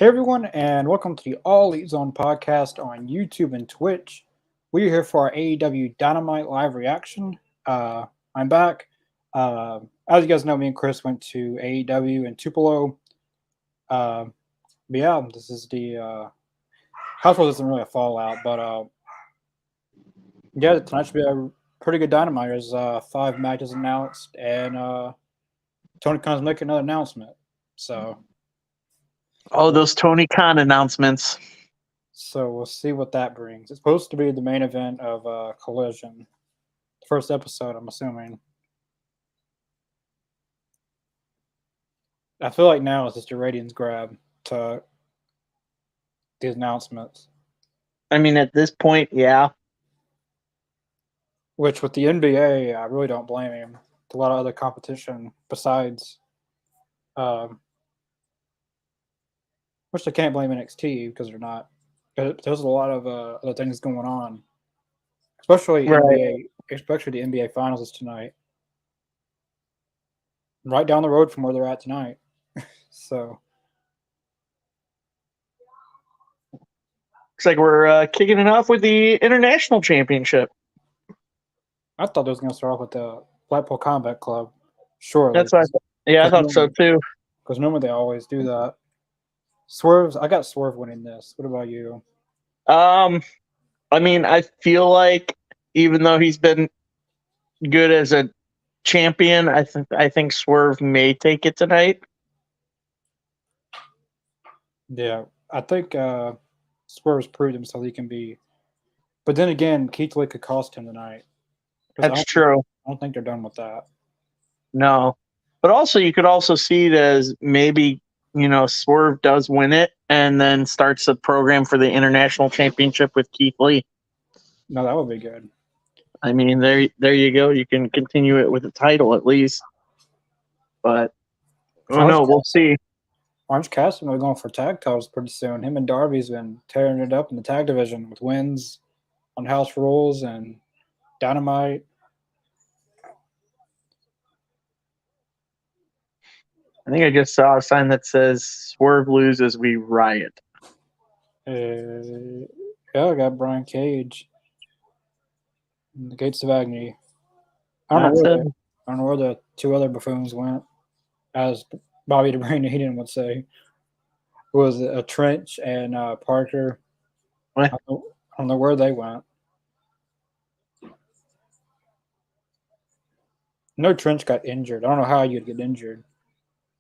Hey everyone, and welcome to the All Elite Zone podcast on YouTube and Twitch. We are here for our AEW Dynamite live reaction. I'm back. As you guys know, me and Chris went to AEW in Tupelo. But yeah, this is the House isn't really a fallout, but yeah, tonight should be a pretty good Dynamite. There's 5 matches announced, and Tony Khan's making another announcement. So those Tony Khan announcements. So we'll see what that brings. It's supposed to be the main event of Collision. The first episode, I'm assuming. I feel like now it's just a ratings grab to these announcements. I mean, at this point, yeah. Which, with the NBA, I really don't blame him. There's a lot of other competition besides. Which I can't blame NXT because they're not. There's a lot of other things going on. Especially NBA, especially the NBA Finals is tonight. Right down the road from where they're at tonight. So looks like we're kicking it off with the International Championship. I thought they was going to start off with the Blackpool Combat Club. Surely. That's what I thought so too. Because normally they always do that. Swerve's. I got Swerve winning this. What about you? I mean, I feel like even though he's been good as a champion, I think Swerve may take it tonight. Yeah, I think Swerve's proved himself he can be. But then again, Keith Lee could cost him tonight. That's true. I don't think they're done with that. No. But also, you could also see it as maybe, Swerve does win it and then starts a program for the International Championship with Keith Lee. No, that would be good. I mean, there you go. You can continue it with a title at least. But, we'll see. Orange Cassidy will be going for tag titles pretty soon. Him and Darby's been tearing it up in the tag division with wins on House Rules and Dynamite. I think I just saw a sign that says "Swerve loses, we riot." Yeah, I got Brian Cage. And the Gates of Agony. I don't know where the 2 other buffoons went. As Bobby DeBrayne Eden would say, it was Trench and Parker. What? I don't know where they went. No, Trench got injured. I don't know how you'd get injured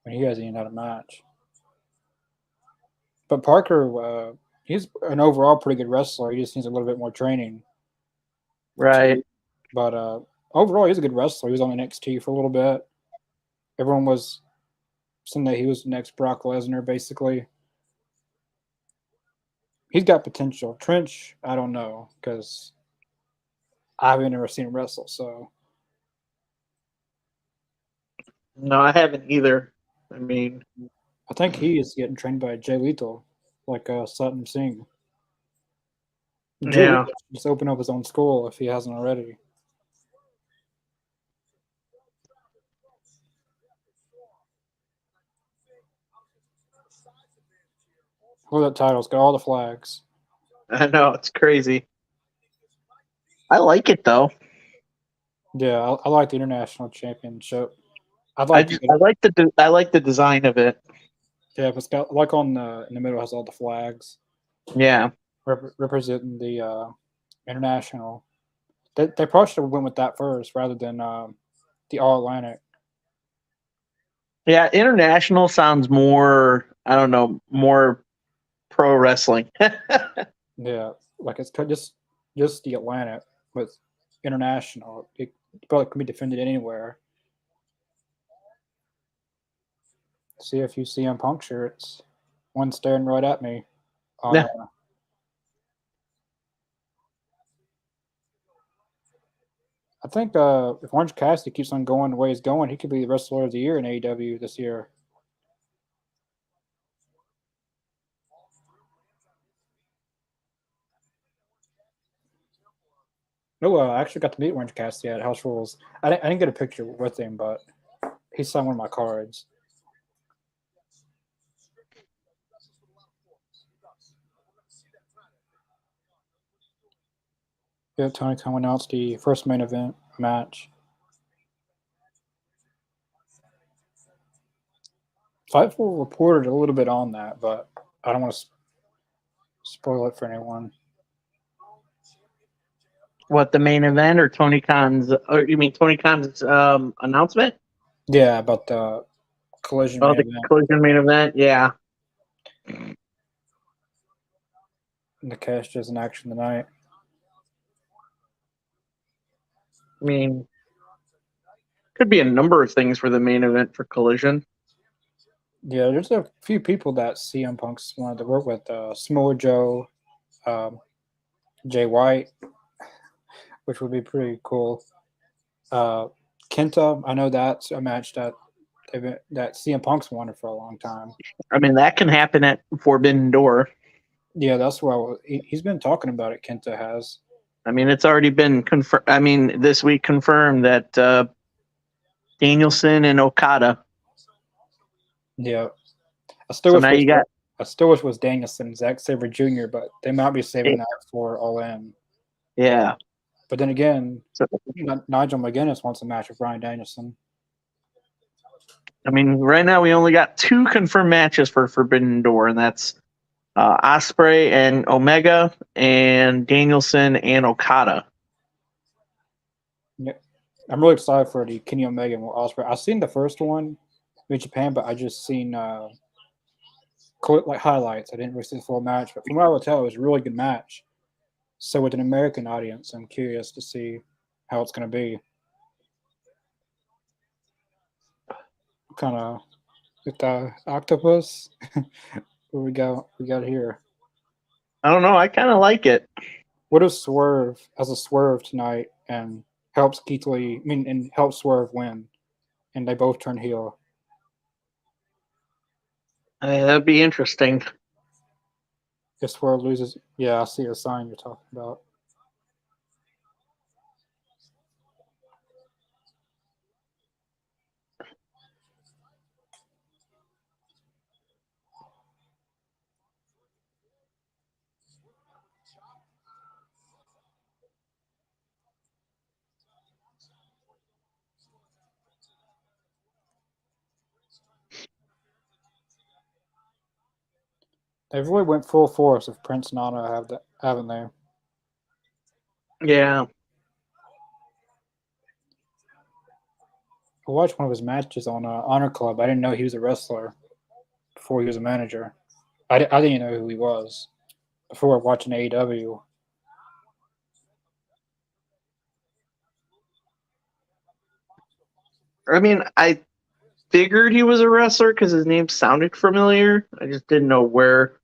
when he hasn't even had a match. But Parker, he's an overall pretty good wrestler. He just needs a little bit more training. Right. But overall, he's a good wrestler. He was on NXT for a little bit. Everyone was saying that he was the next Brock Lesnar, basically. He's got potential. Trench, I don't know, because I haven't ever seen him wrestle, so. No, I haven't either. I mean, I think he is getting trained by Jay Lethal, like Sutton Singh. Jay Lethal just open up his own school if he hasn't already. Look at that title. It's got all the flags. I know, it's crazy. I like it, though. Yeah, I like the International Championship. I like the design of it. Yeah, but it's got, like, in the middle has all the flags. Yeah. Representing the International. They probably should have went with that first rather than the All Atlantic. Yeah, International sounds more, I don't know, more pro wrestling. Yeah, like it's just the Atlantic with International. It probably can be defended anywhere. See if you CM Punk shirts. One staring right at me. Yeah. I think if Orange Cassidy keeps on going the way he's going, he could be the Wrestler of the Year in AEW this year. No, I actually got to meet Orange Cassidy at House Rules. I didn't get a picture with him, but he signed one of my cards. Yeah, Tony Khan announced the first main event match. Fightful reported a little bit on that, but I don't want to spoil it for anyone. What, the main event or Tony Khan's? Or you mean Tony Khan's announcement? Yeah, about the Collision Oh, main the event Collision main event. Yeah. and the Cash is in action tonight. I mean, could be a number of things for the main event for Collision. Yeah, there's a few people that CM Punk's wanted to work with. Samoa Joe, Jay White, which would be pretty cool. Kenta, I know that's a match that that CM Punk's wanted for a long time. I mean, that can happen at Forbidden Door. Yeah, that's what he's been talking about it. Kenta has. I mean, it's already been confirmed. I mean, this week confirmed that Danielson and Okada. Yeah, I So now you got. still wish it was Danielson and Zack Sabre Jr., but they might be saving that for All In. Yeah. But then again, So, Nigel McGuinness wants a match with Bryan Danielson. I mean, right now we only got 2 confirmed matches for Forbidden Door, and that's Ospreay and Omega, and Danielson and Okada. Yeah. I'm really excited for the Kenny Omega and Ospreay. I've seen the first one in Japan, but I just seen like highlights. I didn't really see the full match, but from what I would tell, it was a really good match. So with an American audience, I'm curious to see how it's going to be. Kind of with the octopus. What we got here. I don't know. I kind of like it. What if Swerve has a swerve tonight and helps Keith Lee? I mean, and helps Swerve win, and they both turn heel. That'd be interesting. If Swerve loses, yeah, I see a sign you're talking about. They've really went full force with Prince Nana, haven't they? Yeah. I watched one of his matches on Honor Club. I didn't know he was a wrestler before he was a manager. I didn't know who he was before watching AEW. I mean, I figured he was a wrestler because his name sounded familiar. I just didn't know where.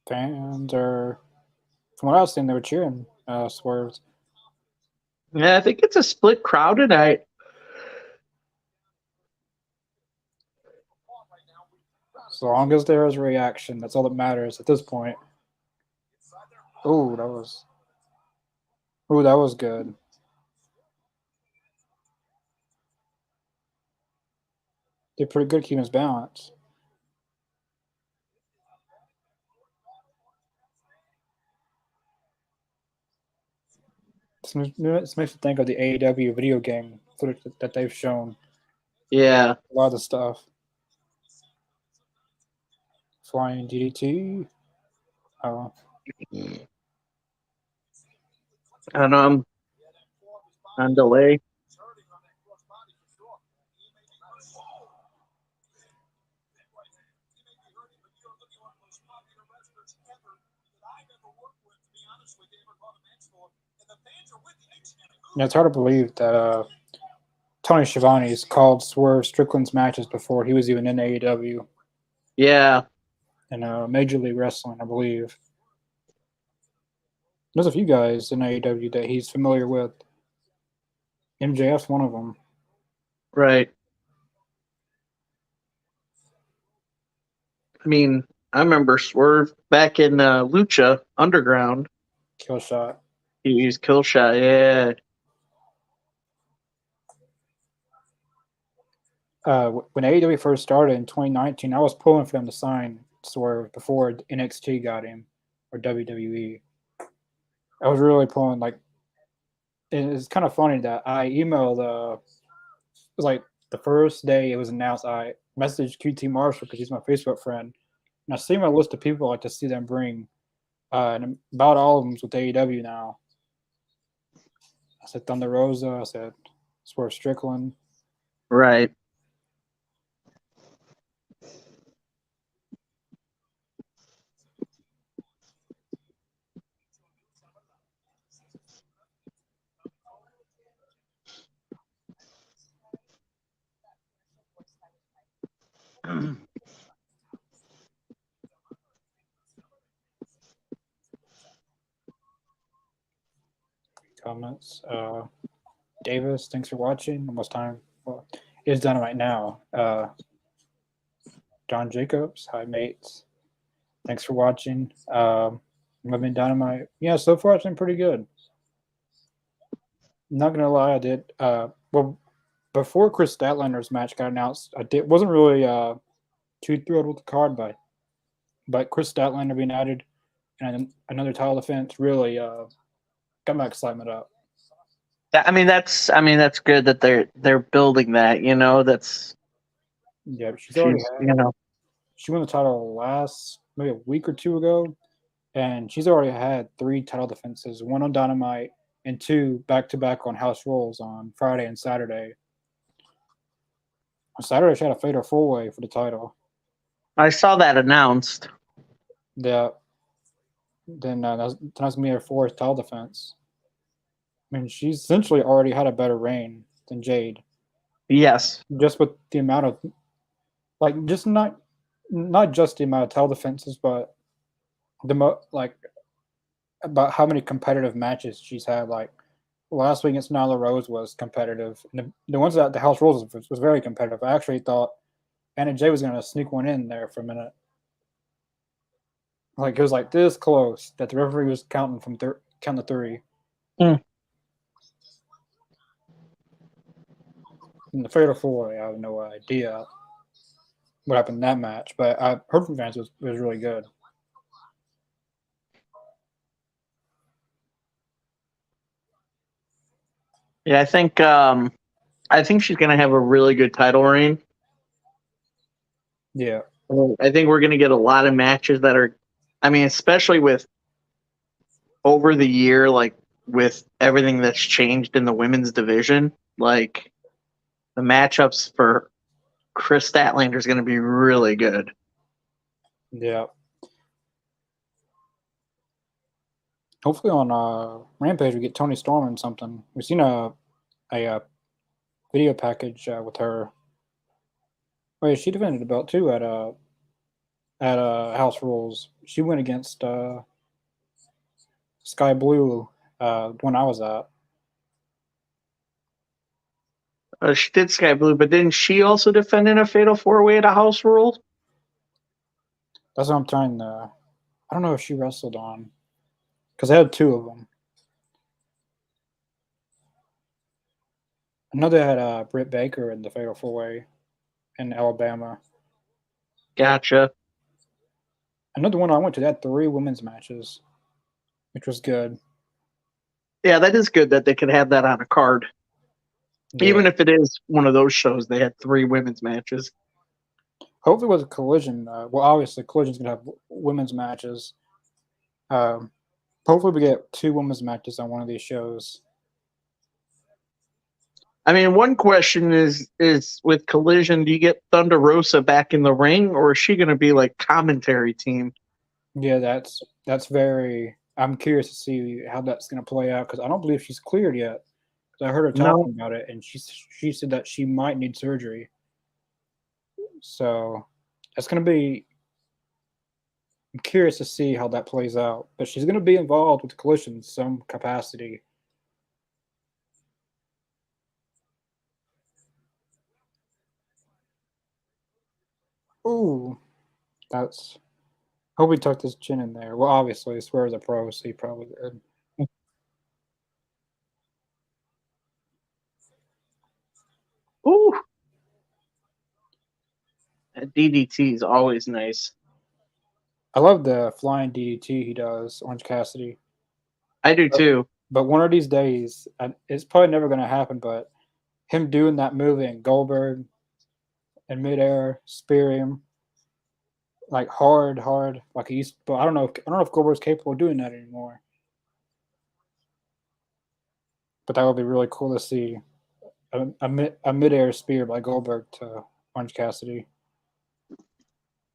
Fans are, from what I was seeing, they were cheering Swerve. Yeah, I think it's a split crowd tonight. As long as there is reaction, that's all that matters at this point. Oh, that was good. Did pretty good keeping his balance. This makes me think of the AEW video game footage that they've shown. Yeah. A lot of the stuff. Flying DDT. Oh. I don't know. I'm on delay. Yeah, it's hard to believe that Tony Schiavone's called Swerve Strickland's matches before he was even in AEW Yeah. and Major League Wrestling, I believe. There's a few guys in AEW that he's familiar with. MJF's one of them. Right. I mean, I remember Swerve back in Lucha Underground. Kill shot. He used Kill Shot. Yeah. when AEW first started in 2019, I was pulling for them to sign Swerve before NXT got him or WWE. I was really pulling like it's kind of funny that I emailed it was like the first day it was announced. I messaged QT Marshall because he's my Facebook friend, and I see my list of people I like to see them bring, and about all of them with AEW now. I said Thunder Rosa. I said Swerve Strickland. Right. Comments. Davis, thanks for watching. Almost time. Well, it's Dynamite now. John Jacobs, hi mates. Thanks for watching. Living Dynamite. Yeah, so far it's been pretty good. Not gonna lie, I did. Well, before Chris Statlander's match got announced, wasn't really too thrilled with the card, but Chris Statlander being added and another title defense really got my excitement up. I mean, that's good that they're building that. You know, that's Yeah, she's already had. you know. She won the title maybe a week or two ago, and she's already had 3 title defenses, 1 on Dynamite and 2 back-to-back on House Rules on Friday and Saturday. On Saturday, she had a fatal 4-way for the title. I saw that announced. Yeah. Then that's going to be her 4th title defense. I mean, she's essentially already had a better reign than Jade. Yes. Just with the amount of, like, just not just the amount of title defenses, but about how many competitive matches she's had. Like last week against Nyla Rose was competitive. And the ones that the House Rules was very competitive. I actually thought Anna Jay was going to sneak one in there for a minute. Like it was like this close that the referee was counting from count to 3. Mm. In the fatal 4, I have no idea what happened in that match, but I heard from fans it was really good. Yeah, I think she's gonna have a really good title reign. Yeah. I think we're gonna get a lot of matches that are, I mean, especially with over the year, like with everything that's changed in the women's division, like the matchups for Chris Statlander is going to be really good. Yeah. Hopefully on Rampage we get Toni Storm and something. We've seen a video package with her. Oh yeah, she defended the belt too at House Rules. She went against Sky Blue when I was at. She did Sky Blue, but didn't she also defend in a Fatal 4-Way at a House Rule? That's what I'm trying to. I don't know if she wrestled on because I had 2 of them. I know they had Britt Baker in the Fatal 4-Way in Alabama. Gotcha. Another one I went to, they had 3 women's matches, which was good. Yeah, that is good that they could have that on a card. Yeah. Even if it is one of those shows, they had 3 women's matches. Hopefully with a Collision, well, obviously Collision's going to have women's matches. Hopefully we get 2 women's matches on one of these shows. I mean, one question is with Collision, do you get Thunder Rosa back in the ring, or is she going to be like commentary team? Yeah, that's very. I'm curious to see how that's going to play out because I don't believe she's cleared yet. I heard her talking about it, and she said that she might need surgery. So that's going to be. I'm curious to see how that plays out, but she's going to be involved with the Collision in some capacity. Ooh, that's. Hope he tucked his chin in there. Well, obviously, Swear's a pro, so he probably did. Ooh. DDT is always nice. I love the flying DDT he does, Orange Cassidy. I do too. But one of these days, it's probably never going to happen, but him doing that move in Goldberg in midair, spear him, like hard, like he used. But I don't know if Goldberg's capable of doing that anymore. But that would be really cool to see a midair spear by Goldberg to Orange Cassidy.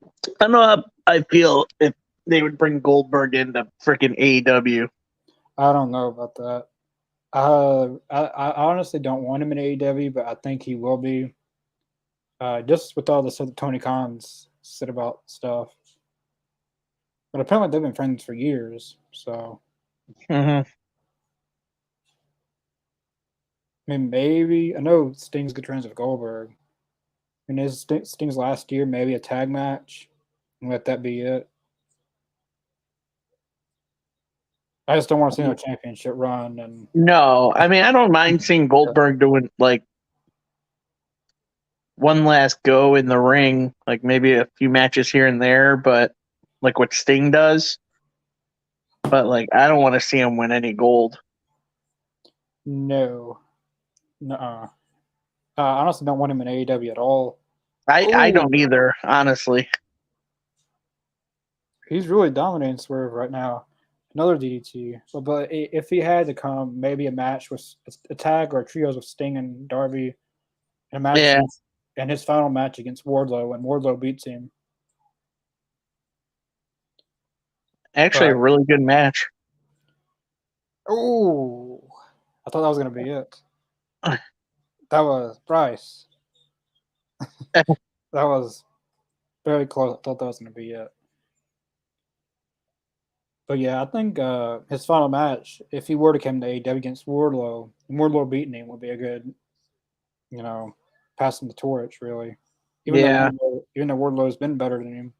I don't know how I feel if they would bring Goldberg into freaking AEW. I don't know about that. I honestly don't want him in AEW, but I think he will be. Just with all the stuff that Tony Khan's said about stuff. But apparently they've been friends for years, so Mm-hmm. I mean maybe I know Sting's good friends with Goldberg. And his Sting's last year, maybe a tag match, and let that be it. I just don't want to see no championship run. And No, I mean I don't mind seeing Goldberg doing like one last go in the ring, like maybe a few matches here and there, but like what Sting does. But like I don't want to see him win any gold. no, nuh-uh. I honestly don't want him in AEW at all. I don't Ooh, either, honestly. he's really dominating Swerve right now. Another DDT. But if he had to come, maybe a match with a tag or trios with Sting and Darby, and a match Yeah, and his final match against Wardlow, and Wardlow beats him. actually a But really good match. oh, I thought that was gonna be it. That was Bryce. That was very close. I thought that was gonna be it. But yeah, I think his final match, if he were to come to AEW against Wardlow, and Wardlow beating him would be a good, passing the torch, really. Yeah. Even though Wardlow's been better than him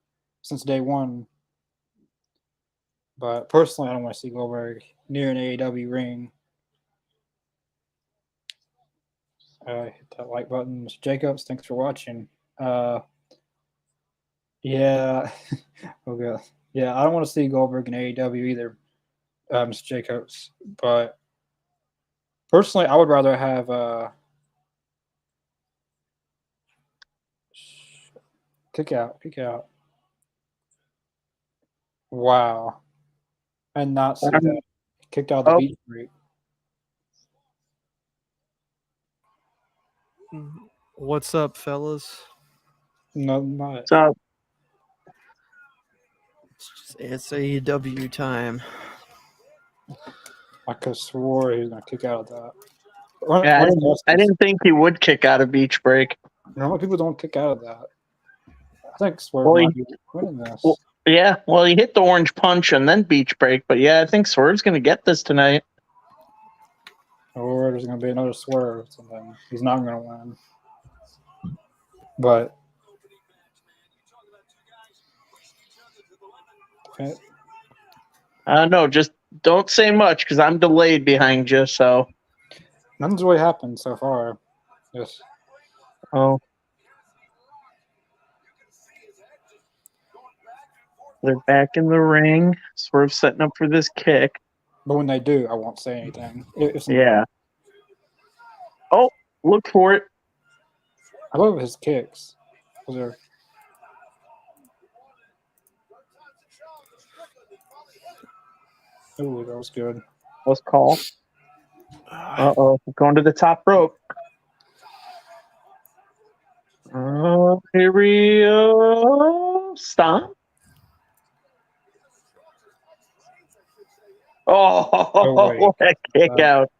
since day one. But personally, I don't want to see Goldberg near an AEW ring. Hit that like button. Mr. Jacobs, thanks for watching. Yeah. Okay. Yeah, I don't want to see Goldberg in AEW either, Mr. Jacobs. But personally, I would rather have kick out. Wow. And not see that. Kicked out the Oh, beat streak. What's up, fellas? No much. so It's AEW time. I could have swore he was going to kick out of that. yeah, Orange I Justice. didn't think he would kick out of Beach Break. Normally people don't kick out of that. I think Swerve Well, might be winning this. well, yeah, well, he hit the orange punch and then Beach Break, but yeah, I think Swerve's going to get this tonight. Or there's going to be another Swerve, and then he's not going to win. But No, just don't say much because I'm delayed behind you. So, nothing's really happened so far. Just oh, they're back in the ring. Swerve setting up for this kick. but when they do, I won't say anything. Yeah. Oh, look for it. I love his kicks. Ooh, that was good. Let's call. Uh-oh, going to the top rope. Here we go. Stop. Oh, wait. what a kick out.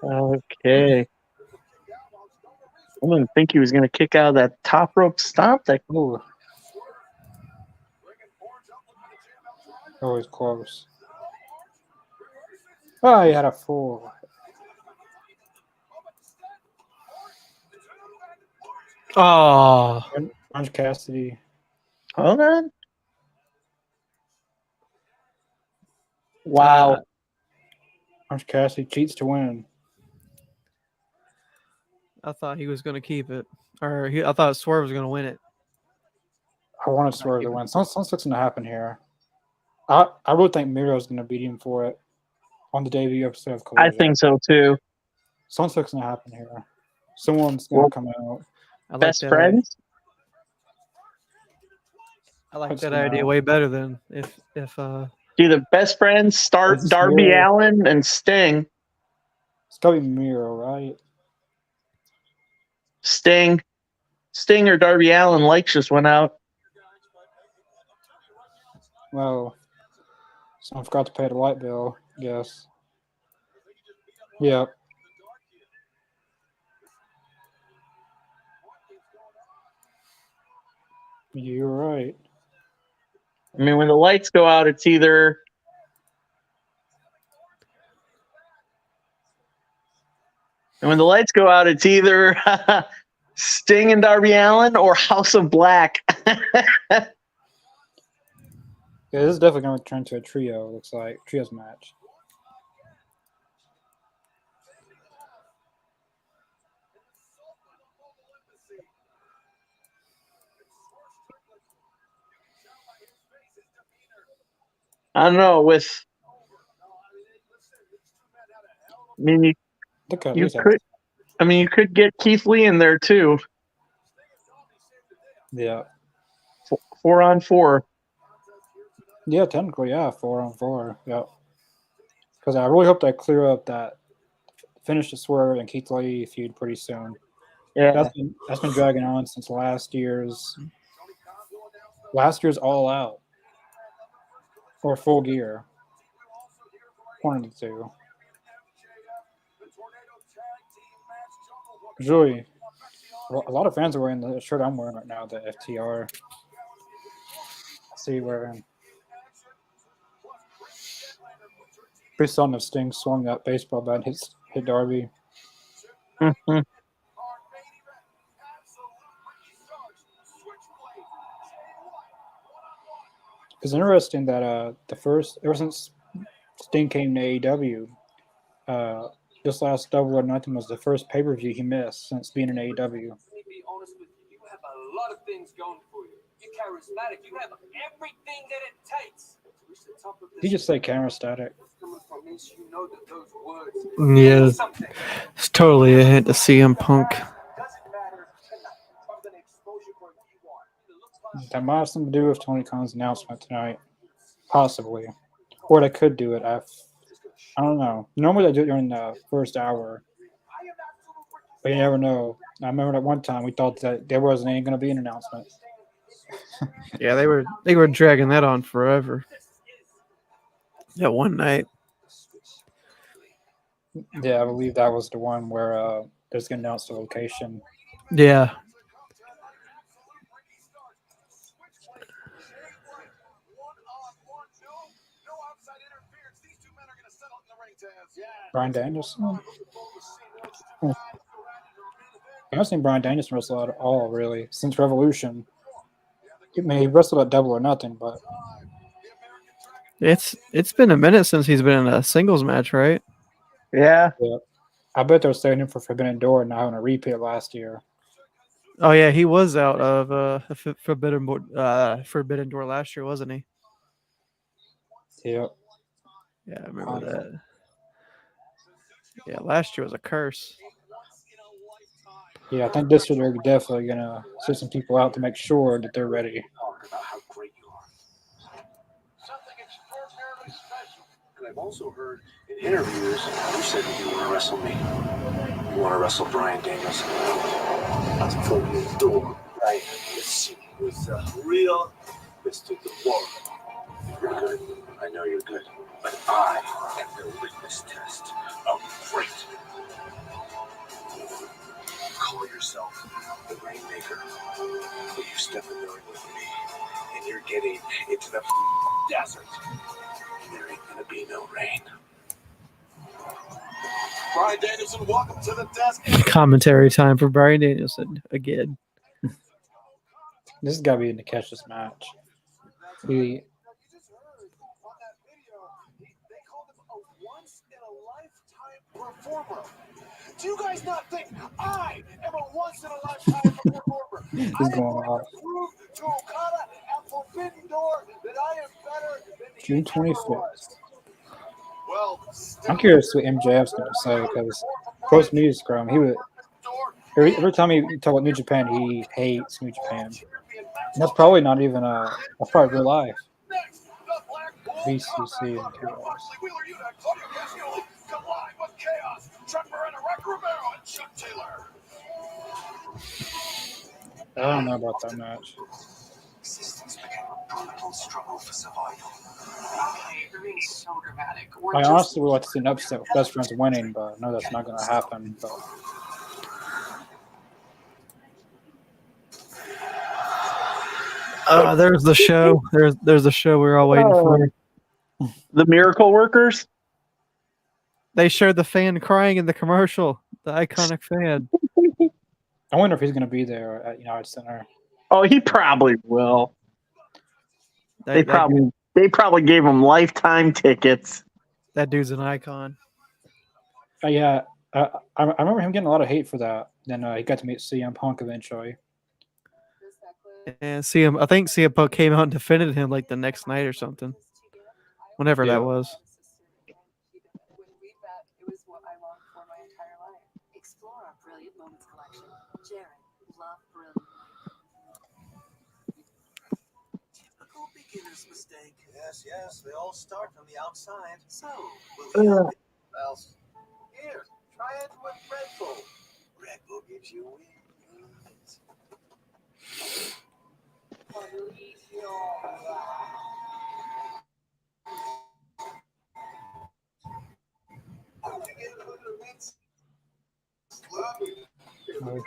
Okay. I didn't think he was going to kick out of that top rope stomp. Ooh. Always close. Oh, he had a full. Oh, Orange Cassidy. Hold on. Wow. Orange Cassidy cheats to win. I thought he was going to keep it. I thought Swerve was gonna win it. I wanted Swerve to win. Something's fixing to happen here. I really think Miro's going to beat him for it on the debut episode of I Collision. think so too. Something's fixing to happen here. Someone's going Well, to come out. I like Best that friends. I like Let's that see idea now. way better than if Do the best friends start Is this Darby Miro? Allin and Sting. It's got to be Miro, right? Sting or Darby Allin lights just went out. Well, someone forgot to pay the light bill, I guess. Yep. You're right. I mean, when the lights go out, it's either Sting and Darby Allin or House of Black. Yeah, this is definitely going to turn to a trio, looks like. Trios match. I don't know. You Look at you these. could. I mean, you could get Keith Lee in there too. Yeah. 4-on-4. Yeah, technically, yeah, 4-on-4. Yep. Because I really hope they clear up that finish the Swerve and Keith Lee feud pretty soon. Yeah. That's been dragging on since last year's All Out or Full Gear. One of the two. Really, a lot of fans are wearing the shirt I'm wearing right now, the FTR. See where pretty son of Sting swung that baseball bat and hit Darby. Mm-hmm. It's interesting that ever since Sting came to AEW, this last Double or Nothing was the first pay-per-view he missed since being in AEW. Let me be honest with you. You have a lot of things going for you. You're charismatic. You have everything that it takes. Did you just say camera static? yeah, it's totally a hint to CM Punk. That might have something to do with Tony Khan's announcement tonight, possibly, or they could do it. I don't know. Normally they do it during the first hour, but you never know. I remember that one time we thought that there wasn't going to be an announcement. Yeah, they were dragging that on forever. That one night. Yeah, I believe that was the one where there's going to announce the location. Yeah. Bryan Danielson? I haven't seen Bryan Danielson wrestle at all, really, since Revolution. I mean, he wrestled at Double or Nothing, but It's been a minute since he's been in a singles match, right? Yeah. I bet they're saving him for Forbidden Door and not having a repeat last year. Oh yeah, he was out of Forbidden Door last year, wasn't he? Yep. Yeah, I remember that. Yeah, last year was a curse. Yeah, I think this year they're definitely going to send some people out to make sure that they're ready. And I've also heard in interviews you said that you want to wrestle me. You want to wrestle Bryan Danielson. That's Forbidden Door, right? Let's see who's real Mr. DeWar. You're good. I know you're good. But I am the litmus test of great. You call yourself the Rainmaker, but you step in the ring with me, and you're getting into the desert. There ain't gonna be no rain. Bryan Danielson, welcome to the desk. Commentary time for Bryan Danielson again. This has got to be in to catch this match. performer. Do you guys not think I am a once-in-a-lifetime performer? He's I am going going off. to prove to Okada at Forbidden Door that I am better than June he ever 25th. was. Well, I'm curious what MJF's going to say because post media scrum, he would every time he talk about New Japan, he hates New Japan. And that's probably not even that's probably real life. VCC and Chaos. I don't know about that match. Existence became a brutal struggle for survival. Okay, you're being so dramatic. I honestly would like to see an upset with Best Friends winning, but I know that's not going to happen. But There's the show. There's the show we're all waiting for. The Miracle Workers. They showed the fan crying in the commercial. The iconic fan. I wonder if he's going to be there at United Center. Oh, he probably will. They That probably gave him lifetime tickets. That dude's an icon. Yeah, I remember him getting a lot of hate for that. Then he got to meet CM Punk eventually. And I think CM Punk came out and defended him like the next night or something. Whenever Yeah. that was. When we met, it was what I longed for my entire life. Explore our Brilliant Moments collection. Jared, love Brilliant. Typical beginner's mistake. Yes, they all start from the outside. So, Ugh. else? Here, try it with Red Bull. Red Bull gives you wings.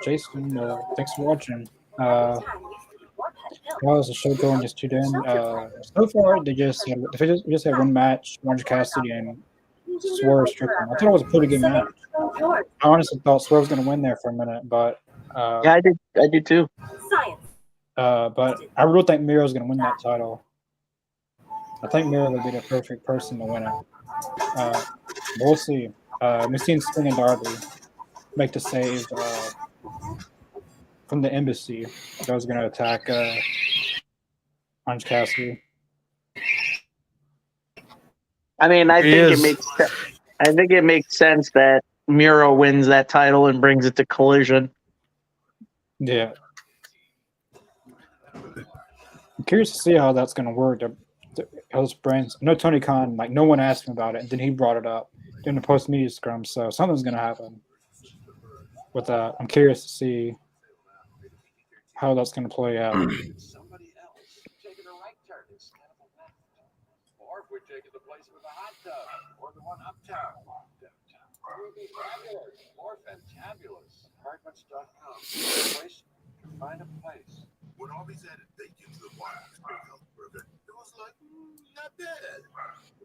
Jason, thanks for watching. How is the show going just tuned in? So far, they just had one match, Orange Cassidy and Swerve Strickland. I thought it was a pretty good match. I honestly thought Swerve was going to win there for a minute, but Yeah, I did too. but I really think Miro's going to win that title. I think Miro would be the perfect person to win it. We'll see. We've seen Sting and Darby make the save from the embassy that was going to attack Orange Cassidy. I mean, I think it makes sense that Miro wins that title and brings it to Collision. Yeah. I'm curious to see how that's going to work. Those brands. I know Tony Khan, no one asked him about it, and then he brought it up during the post-media scrum, so something's going to happen with that. I'm curious to see how that's going to play out. Somebody else taking a right turn instead of a left. Or if we're taking the place with a hot tub, or the one uptown. Ruby fabulous, more fantabulous. Hardmuts.com. Place to find a place. When Arby's added bacon to the Wild Steakhouse burger, it was like, not bad.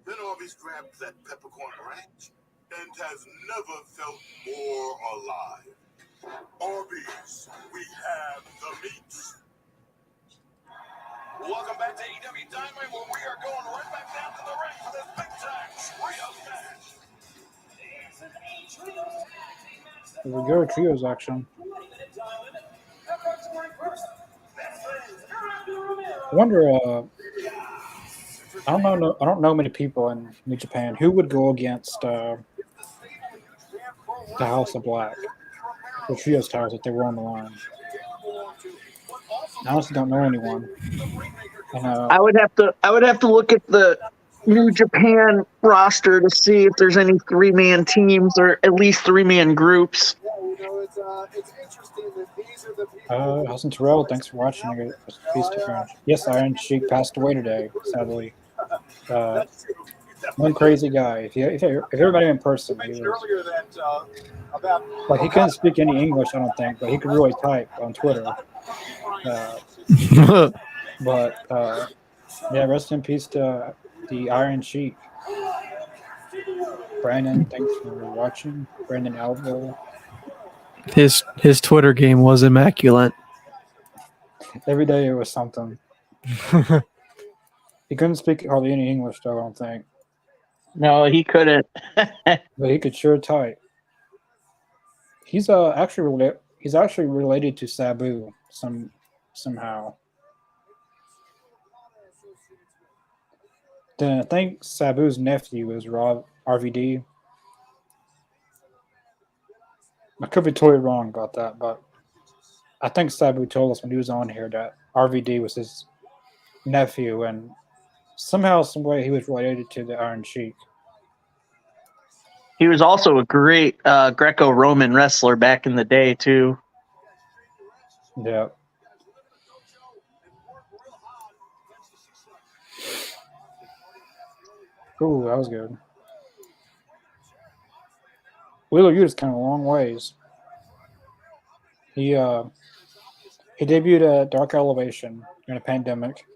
Then Arby's grabbed that peppercorn ranch and has never felt more alive. Arby's, we have the meats. Welcome back to AEW Dynamite, where we are going right back down to the ring for this big time trios match. Here we go, trios action. I wonder. I don't know many people in New Japan who would go against the House of Black, the trios titles if they were on the line. I honestly don't know anyone. And, I would have to look at the New Japan roster to see if there's any 3-man teams or at least 3-man groups. It's interesting that these are the people. Hassan Terrell, thanks for watching. Peace to friends. Yes, Iron Sheik passed away today, sadly. One crazy guy. If everybody in person, he was, Earlier that about he couldn't speak any English, I don't think, but he could really type on Twitter. Yeah, rest in peace to the Iron Sheik. Brandon, thanks for watching. Brandon Alville. His Twitter game was immaculate. Every day it was something. He couldn't speak hardly any English, though, I don't think. No, he couldn't. but he could sure type. He's he's actually related to Sabu somehow. Then I think Sabu's nephew is Rob RVD. I could be totally wrong about that, but I think Sabu told us when he was on here that RVD was his nephew, and somehow, some way, he was related to the Iron Sheik. He was also a great Greco-Roman wrestler back in the day too. Yeah. Ooh, that was good. Wheeler Yuta's kind of a long ways. He debuted at Dark Elevation during a pandemic.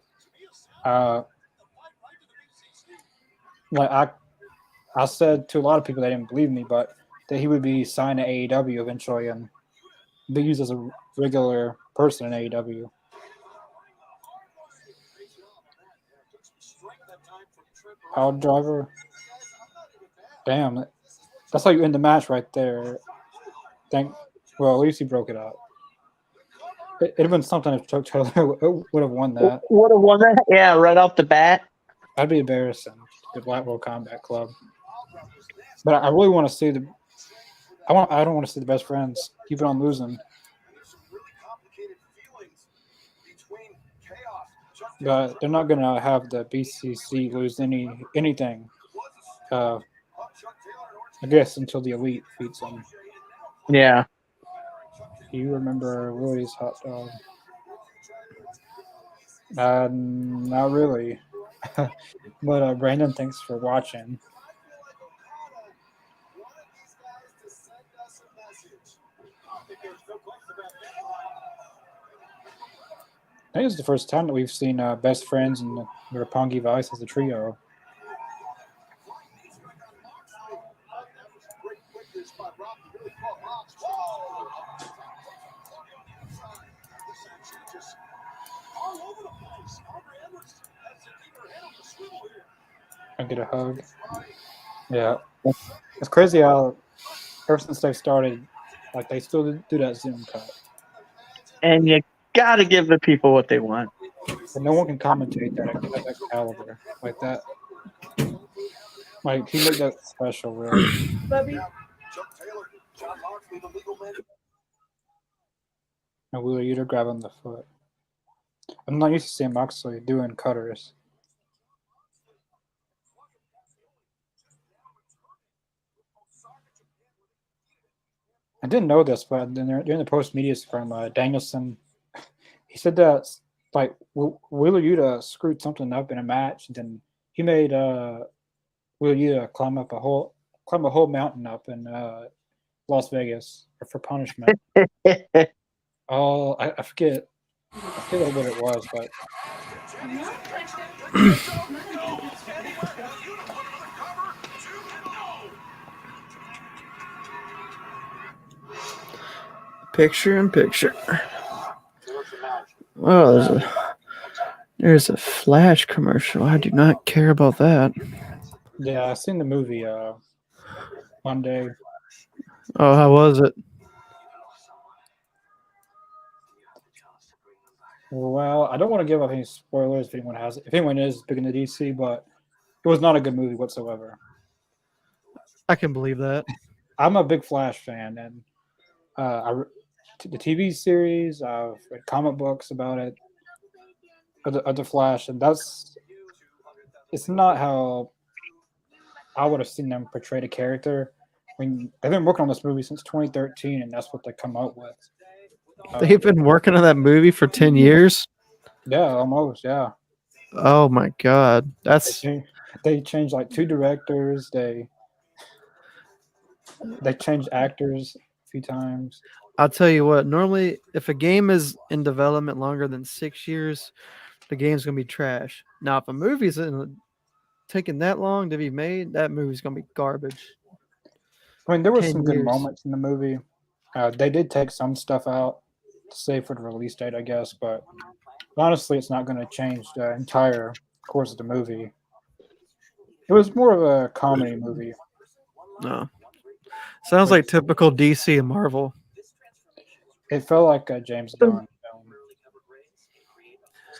Like I said to a lot of people, they didn't believe me, but that he would be signed to AEW eventually and be used as a regular person in AEW. Power driver. Damn, that's how you end the match right there. Well, at least he broke it up. It'd have been something if Chuck Taylor would have won that. Would have won that? Yeah, right off the bat. That'd be embarrassing. The Black World Combat Club. But I really want to see the. I don't want to see the best friends keep it on losing. But they're not gonna have the BCC lose anything. I guess until the Elite beats them. Yeah. Do you remember Willie's hot dog? Not really. But Brandon, thanks for watching. I think it's the first time that we've seen Best Friends and the Roppongi Vice as a trio. I get a hug. Yeah. It's crazy how ever since they've started, like they still do that Zoom cut. And you got to give the people what they want. And no one can commentate that at that caliber like that. Like, he made that special, really. And Wheeler Yuta grabbing the foot. I'm not used to seeing Moxley doing cutters. I didn't know this, but during the post media from Danielson, he said that like Wheeler Yuta screwed something up in a match, and then he made Wheeler Yuta climb a whole mountain up in Las Vegas for punishment. Oh, I forget what it was, but Picture in picture. Oh, there's a Flash commercial. I do not care about that. yeah, I seen the movie Monday. Oh, how was it? Well, I don't want to give up any spoilers if anyone is big into DC, but it was not a good movie whatsoever. I can believe that. I'm a big Flash fan, and the TV series, I've read comic books about it, of the Flash, and it's not how I would have seen them portray the character. I mean, they've been working on this movie since 2013, and that's what they come out with. They've been working on that movie for 10 years? Yeah, almost, yeah. Oh, my God. They changed like 2 directors. They changed actors a few times. I'll tell you what, normally if a game is in development longer than 6 years, the game's going to be trash. Now, if a movie's taking that long to be made, that movie's going to be garbage. I mean, there were 10 some good years. moments in the movie. They did take some stuff out to save for the release date, I guess, but honestly, it's not going to change the entire course of the movie. It was more of a comedy movie. No. Sounds like typical DC and Marvel. It felt like a James Gunn film.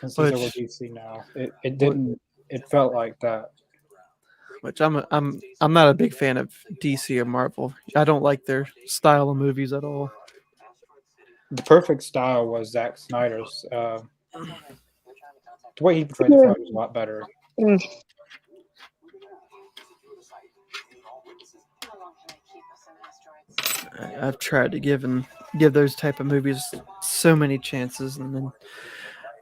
Since he's over Which- DC now, it didn't. It felt like that. Which I'm not a big fan of DC or Marvel. I don't like their style of movies at all. The perfect style was Zack Snyder's. The way he portrayed the Flash was a lot better. Mm. How long can I keep us in asteroids? I've tried to give those type of movies so many chances, and then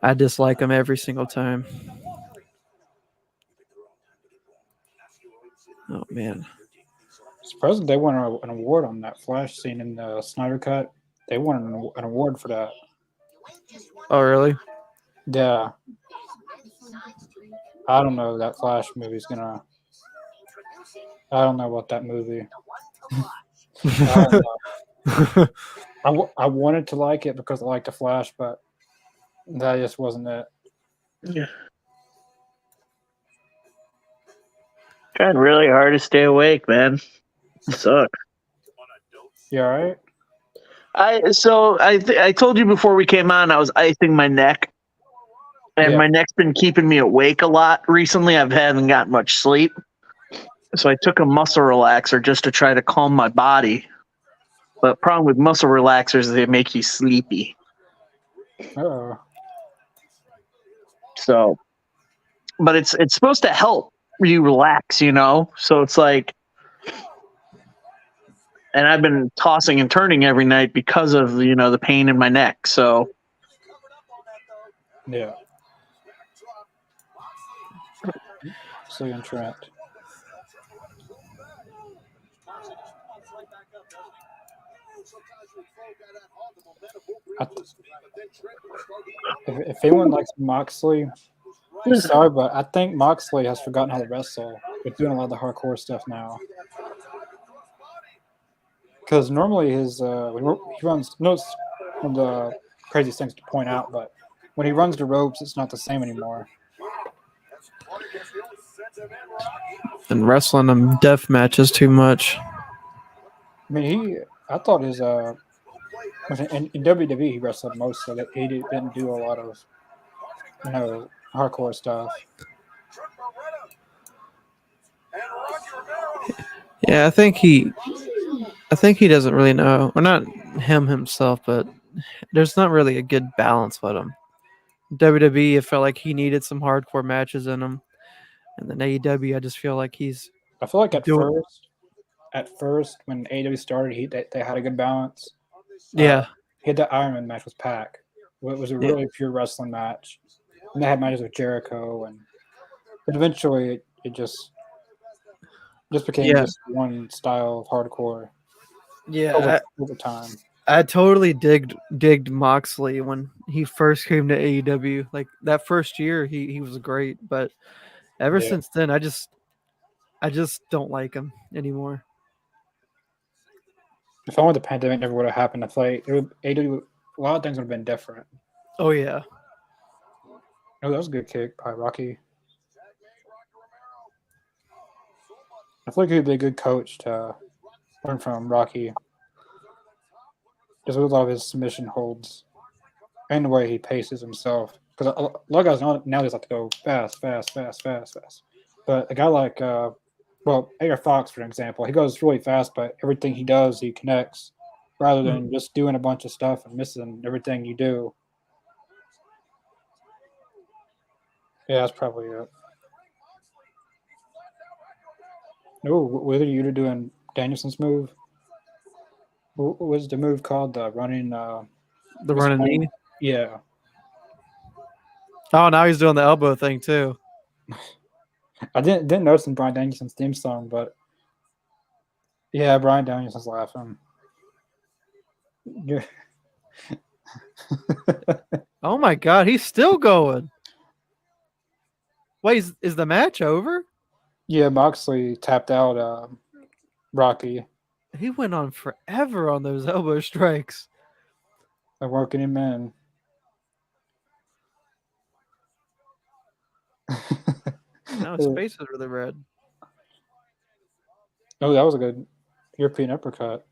I dislike them every single time. Oh man, Surprisingly, they won an award on that Flash scene in the Snyder Cut. They won an award for that. oh really? Yeah, I don't know. That Flash movie's gonna. I don't know about that movie. I don't know. I wanted to like it because I like the Flash, but that just wasn't it. Yeah. Trying really hard to stay awake, man. Sucks. You all right? I told you before we came on I was icing my neck, and Yeah. my neck's been keeping me awake a lot recently. I haven't got much sleep, so I took a muscle relaxer just to try to calm my body. But problem with muscle relaxers is they make you sleepy. Uh-oh. So, but it's supposed to help you relax, you know. So it's like, and I've been tossing and turning every night because of the pain in my neck. So Yeah. So you're Trent. If anyone likes Moxley, I'm sorry, but I think Moxley has forgotten how to wrestle. We're doing a lot of the hardcore stuff now. Because normally when he runs, no, it's one of the craziest things to point out, but when he runs the ropes, it's not the same anymore. And wrestling them death matches too much. I mean, I thought his in WWE he wrestled most, so that he didn't do a lot of hardcore stuff. Yeah, I think he doesn't really know, or not him himself, but there's not really a good balance with him. WWE, it felt like he needed some hardcore matches in him, and then AEW, I just feel like he's I feel like doing- at first when AEW started, they had a good balance. yeah. He had the Iron Man match with Pac. It was a really pure wrestling match, and they had matches with Jericho, but eventually it just became just one style of hardcore. Yeah, over time. I totally digged Moxley when he first came to AEW. Like that first year, he was great, but ever since then, I just don't like him anymore. If only the pandemic never would have happened, I feel like AEW, a lot of things would have been different. Oh yeah. Oh, that was a good kick by Rocky. I feel like he would be a good coach to learn from Rocky. Just with a lot of his submission holds and the way he paces himself. Because a lot of guys nowadays like to go fast. But a guy like, A.R. Fox, for example, he goes really fast, but everything he does, he connects rather than just doing a bunch of stuff and missing everything you do. Yeah, that's probably it. No, whether you're doing Danielson's move. What was the move called? The running. The running knee. Yeah. Oh, now he's doing the elbow thing too. I didn't notice in Bryan Danielson's theme song, but yeah, Bryan Danielson's laughing. Yeah. Oh my God, he's still going. Wait, is the match over? Yeah, Moxley tapped out Rocky. He went on forever on those elbow strikes. They're working him in. Now his face is really red. Oh, that was a good European uppercut.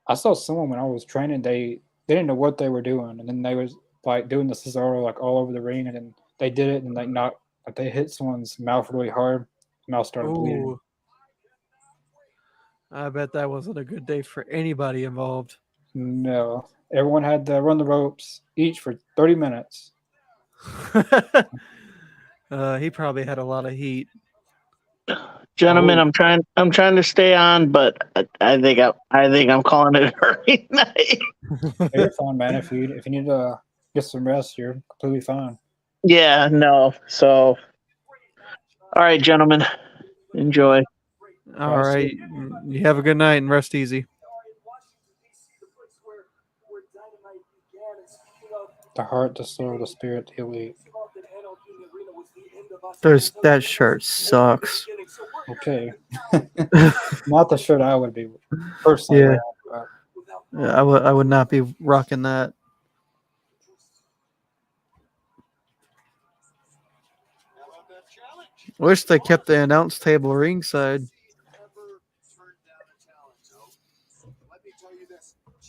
I saw someone when I was training. They didn't know what they were doing, and then they was like doing the Cesaro like all over the ring, and then they did it, and like they hit someone's mouth really hard. Mouth started bleeding. Ooh. I bet that wasn't a good day for anybody involved. No, everyone had to run the ropes each for 30 minutes. He probably had a lot of heat. Gentlemen, Oh. I'm trying to stay on, but I think I'm calling it a early night. You're fine, man. If you need to get some rest, you're completely fine. Yeah, no. So, all right, gentlemen, enjoy. All right. You have a good night and rest easy. The heart, the soul, the spirit, the elite. That shirt sucks. Okay. Not the shirt I would be personally Yeah. wearing. But Yeah, I would not be rocking that. Wish they kept the announce table ringside.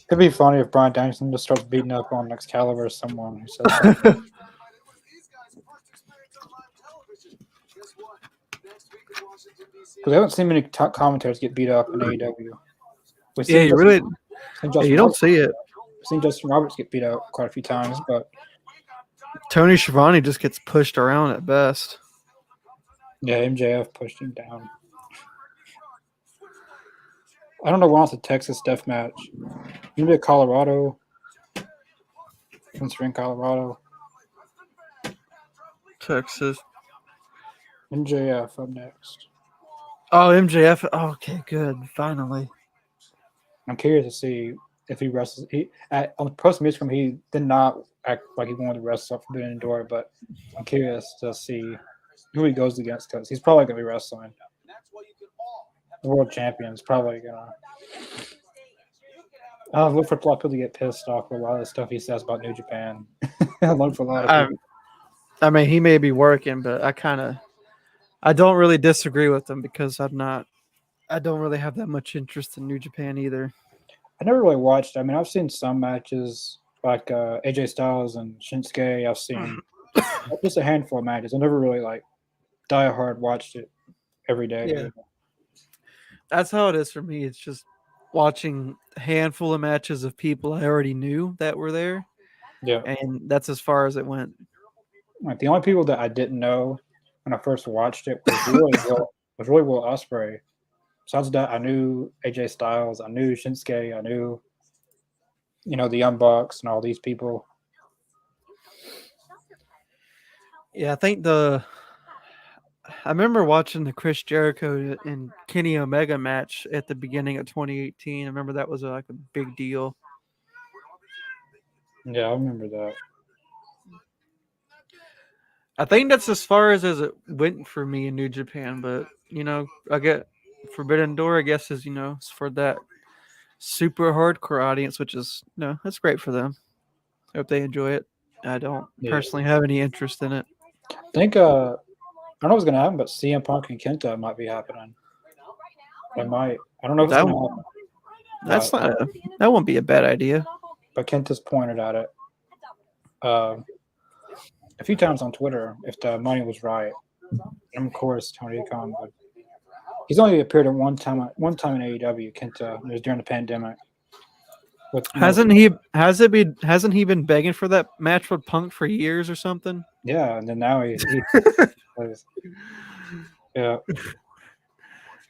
it'd be funny if Brian Danielson just starts beating up on Excalibur or someone who says something. Because I haven't seen many commentators get beat up in AEW. We've Yeah, seen you really. seen Yeah, Justin you don't Roberts, see it. seen Justin Roberts get beat up quite a few times, but Tony Schiavone just gets pushed around at best. yeah, MJF pushed him down. I don't know why it's a Texas death match. Maybe Colorado. Since we're in Colorado. Texas. MJF up next. Oh, MJF. Oh, okay, good. Finally. I'm curious to see if he wrestles. On the post music from he did not act like he wanted to wrestle up Forbidden Door, but I'm curious to see who he goes against because he's probably gonna be wrestling. The world champion's probably gonna. I look for a lot of people to get pissed off with a lot of the stuff he says about New Japan. I look for a lot of people. I mean, he may be working, but I don't really disagree with him because I don't really have that much interest in New Japan either. I never really watched. I mean, I've seen some matches like AJ Styles and Shinsuke. I've seen just a handful of matches. I never really like die hard watched it every day. Yeah. That's how it is for me. It's just watching a handful of matches of people I already knew that were there, Yeah. and that's as far as it went. Like the only people that I didn't know when I first watched it was really Will Ospreay. Besides that, I knew AJ Styles, I knew Shinsuke, I knew the Young Bucks and all these people. Yeah, I remember watching the Chris Jericho and Kenny Omega match at the beginning of 2018. I remember that was like a big deal. Yeah, I remember that. I think that's as far as it went for me in New Japan, but I get Forbidden Door, I guess, is it's for that super hardcore audience, which is that's great for them. I hope they enjoy it. I don't personally have any interest in it. I think I don't know what's gonna happen, but CM Punk and Kenta might be happening. It might. I don't know if it's gonna happen. That won't be a bad idea. But Kenta's pointed at it a few times on Twitter if the money was right. And of course, Tony Khan would. He's only appeared at one time in AEW. Kenta. It was during the pandemic. Hasn't he been begging for that match with Punk for years or something? Yeah, and then now he plays. Yeah.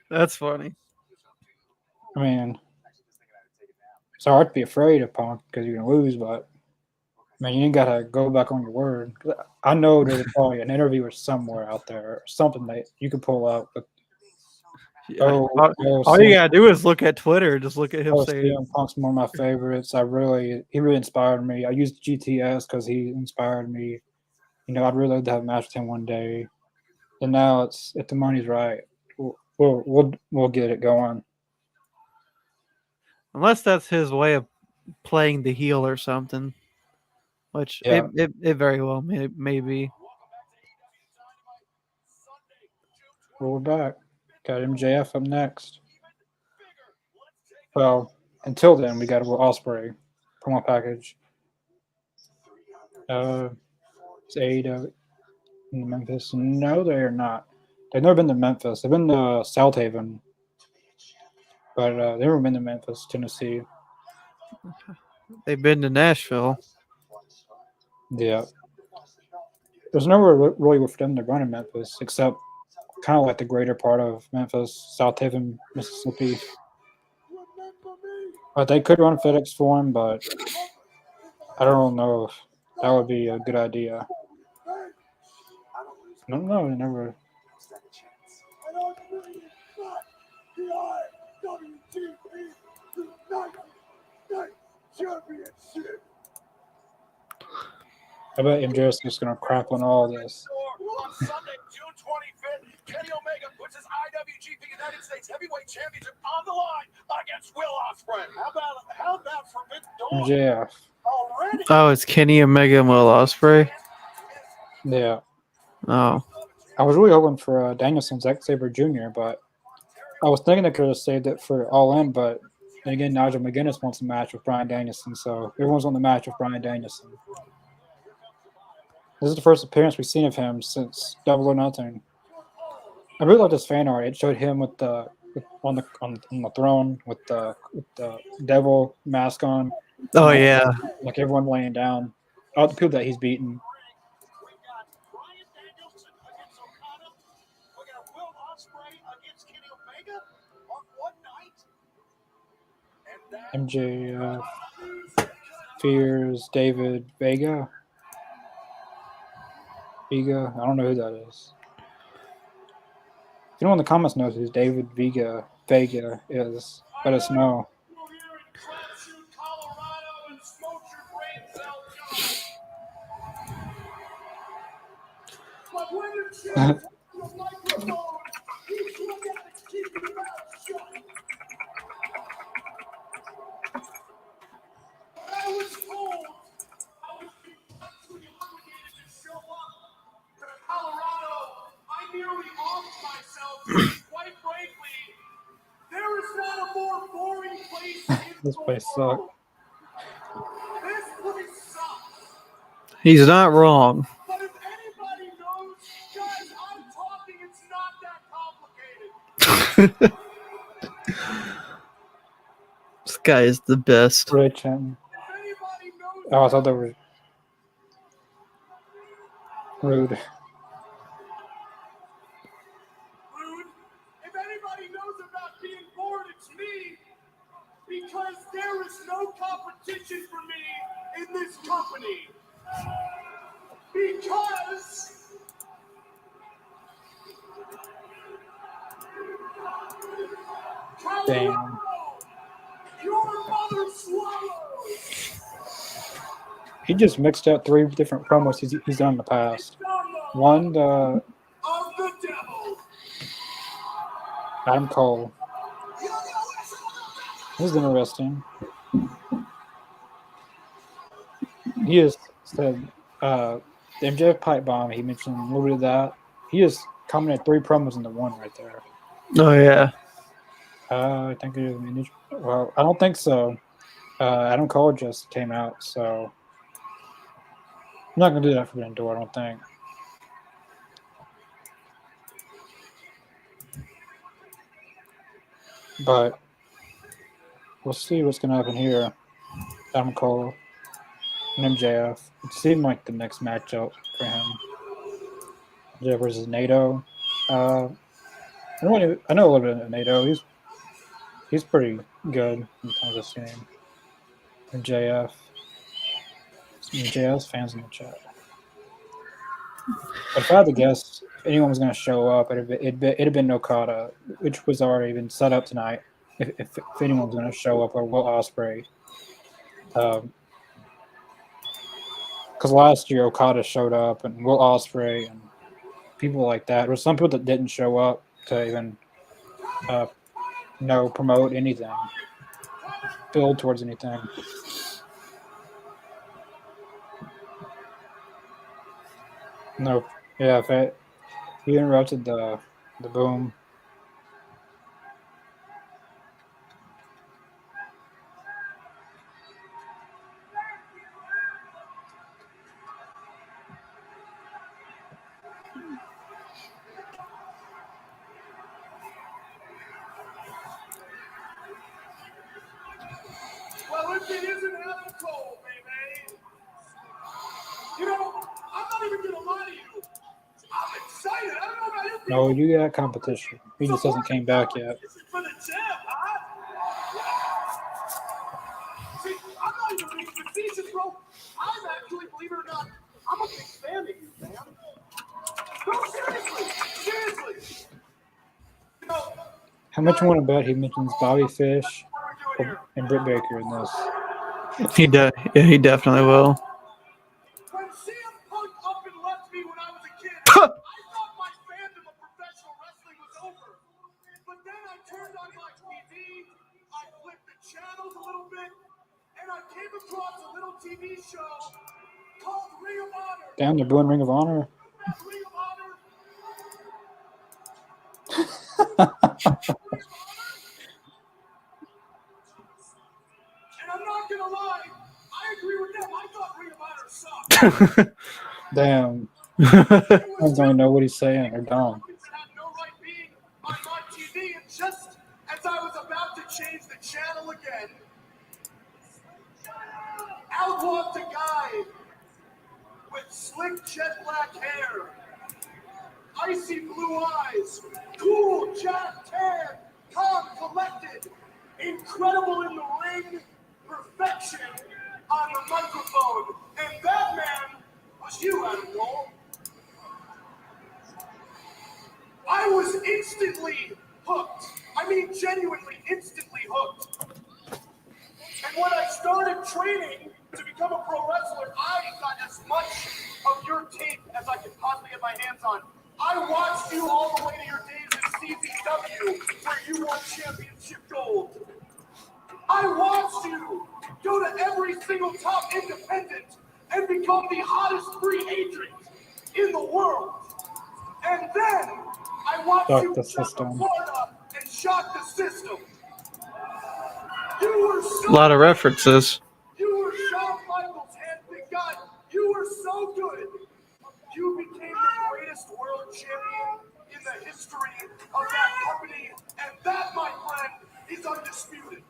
That's funny. I mean, it's hard to be afraid of Punk because you're gonna lose, but you ain't gotta go back on your word. I know there's probably an interviewer somewhere out there, or something that you can pull up. But all you gotta do is look at Twitter. Just look at him saying CM Punk's one of my favorites. He really inspired me. I used GTS because he inspired me. I'd really love to have a match with him one day. And now it's if the money's right, we'll get it going. Unless that's his way of playing the heel or something, which it very well may be. Well, we're back. Got MJF up next. Well, until then, we got Will Ospreay promo package. It's AEW in Memphis. No, they are not. They've never been to Memphis. They've been to South Haven, but they've never been to Memphis, Tennessee. They've been to Nashville. Yeah. There's nowhere really for them to run in Memphis except kind of like the greater part of Memphis, South Haven, Mississippi. But they could run FedEx for him, but I don't know if that would be a good idea. No, never. I bet MJF's just gonna crap on all this. On Sunday, June 25th, Kenny Omega puts his IWGP United States Heavyweight Championship on the line against Will Ospreay. How about Forbidden Door MJF. already? Oh, it's Kenny Omega and Will Ospreay. Yeah. Oh, I was really hoping for Danielson's Zack Sabre Jr., but I was thinking they could have saved it for All In, but then again, Nigel McGuinness wants a match with Bryan Danielson, so everyone's on the match with Bryan Danielson. This is the first appearance we've seen of him since Double or Nothing. I really like this fan art. It showed him on the throne with the devil mask on. oh yeah. Like everyone laying down. All the people that he's beaten. We got Bryan Danielson against Okada. We got Will Ospreay against Kenny Omega on one night. And MJ fears David Vega. Vega, I don't know who that is. If anyone in the comments knows who David Vega is, let us know. Quite frankly, there is not a more boring place in This the place world. sucks. This place sucks. He's not wrong. But if anybody knows, guys, I'm talking, it's not that complicated. This guy is the best. Rich and If anybody knows, oh, I thought they were rude. Rude, if anybody knows about being bored, it's me. Because there is no competition for me in this company. Because Damn. Colorado, your mother swallows. He just mixed up 3 different promos he's done in the past. One, the Of the devil. Adam Cole. This is interesting. He has said the MJF pipe bomb. He mentioned a little bit of that. He just commented 3 promos into one right there. Oh yeah. I think it is. Well, I don't think so. Adam Cole just came out, so I'm not gonna do that for Forbidden Door. I don't think. But we'll see what's gonna happen here. Adam Cole and MJF. It seemed like the next matchup for him. MJF versus NATO. I know a little bit of NATO. He's pretty good in terms of seeing MJF. Some MJF's fans in the chat. But if I had to guess, if anyone was going to show up, it'd have been Okada, which was already been set up tonight. If anyone was going to show up, or Will Ospreay. Because last year Okada showed up, and Will Ospreay, and people like that. There were some people that didn't show up to even promote anything, build towards anything. No, yeah, he interrupted the boom. No, you got competition. He just hasn't came back yet. This is for the champ, huh? See, I'm not even being facetious, bro. I'm actually, believe it or not, I'm a big fan of you, man. No, seriously. You know, How much you want to bet he mentions Bobby Fish and Britt Baker in this? Yeah, he definitely will. when CM Punk up and left me when I was a kid, I thought my fandom of professional wrestling was over. But then I turned on my TV, I flipped the channels a little bit, and I came across a little TV show called Ring of Honor. Damn, they're doing Ring of Honor. Ring of Honor. And I'm not gonna lie, I agree with them. I thought Ring of Honor sucked. Damn, It I don't even know what he's saying. They're dumb. had no right being on my TV, and just as I was about to change the channel again, out walked a guy with slick jet black hair, icy blue eyes, cool, jacked tan, calm, collected, incredible in the ring, perfection on the microphone. And that man was you, Adam Cole. I was instantly hooked. I mean, genuinely, instantly hooked. And when I started training to become a pro wrestler, I got as much of your tape as I could possibly get my hands on. I watched you all the way to your days at CZW, where you won championship gold. I watched you go to every single top independent and become the hottest free agent in the world. And then I watched Shock you the jump to system. Florida and shock the system. You were so A lot of references. You were Shawn Michaels' hand-picked guy. You were so good. You became the greatest world champion in the history of that company, and that, my friend, is undisputed.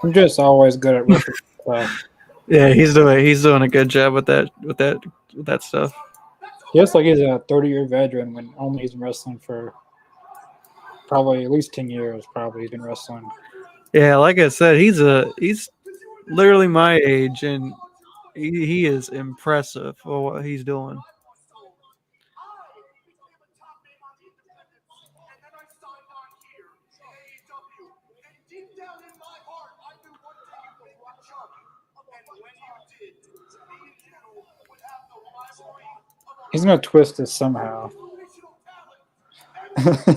I'm just always good at reference stuff. Yeah, he's doing a good job with that stuff. He looks like he's a 30-year veteran when only he's been wrestling for probably at least 10 years. Probably he's been wrestling. Yeah, like I said, he's literally my age, and he is impressive for what he's doing. He's gonna twist this somehow.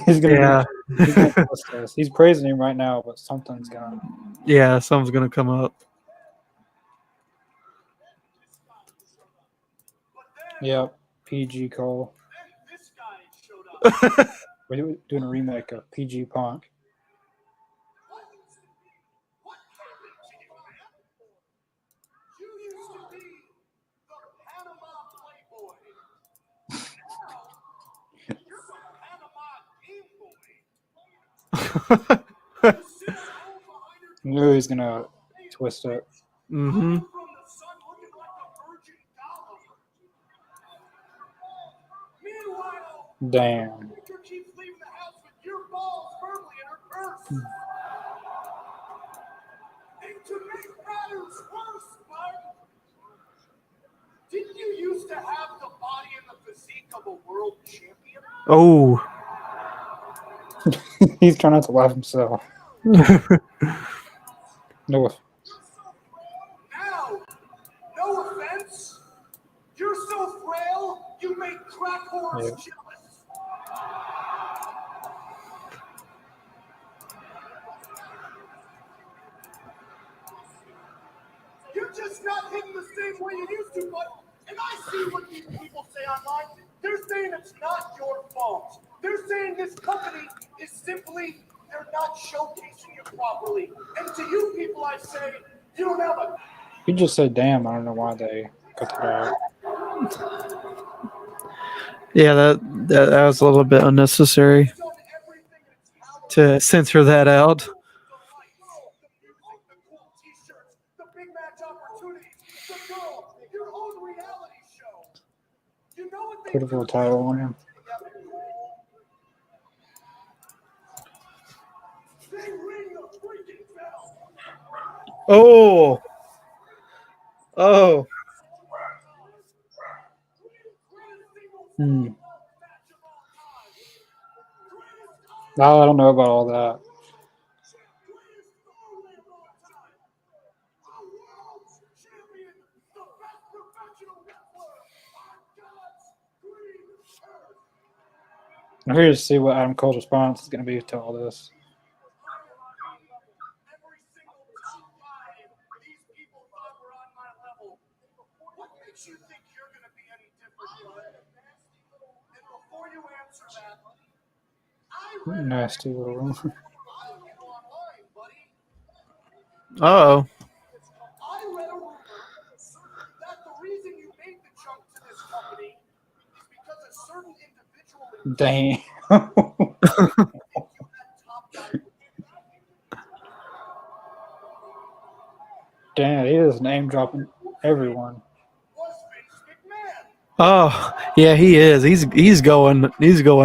He's Yeah, gonna twist this. He's praising him right now, but something's gonna. yeah, something's gonna come up. Yep, PG Cole. We're doing a remake of PG Punk. Knew he's gonna twist it. Mm-hmm. Damn. Keeps leaving the house with your balls firmly in her purse. And to make matters worse, Bud, didn't you used to have the body and the physique of a world champion? Oh. He's trying not to laugh himself. No. Now, no offense, you're so frail, you make crack whores Yeah. jealous. You're just not hitting the same way you used to, but and I see what these people say online. They're saying it's not your fault. They're saying this company is simply, they're not showcasing you properly. And to you people, I say, you don't have a... He just said, damn, I don't know why they cut that out. Yeah, that was a little bit unnecessary to censor that out. You know what they Put a little title on him. They ring the freaking bell. Oh. Hmm. I don't know about all that. I'm here to see what Adam Cole's response is going to be to all this. Every single top 5, these people thought were on my level. What makes you think you're going to be any different, bud? And before you answer that, I read Nasty little room. online, buddy. Oh. I read a rumor that the reason you made the jump to this company is because a certain individual in Damn. that top 5 Damn, he is name dropping everyone. was Vince McMahon. Oh. Yeah, he is. He's going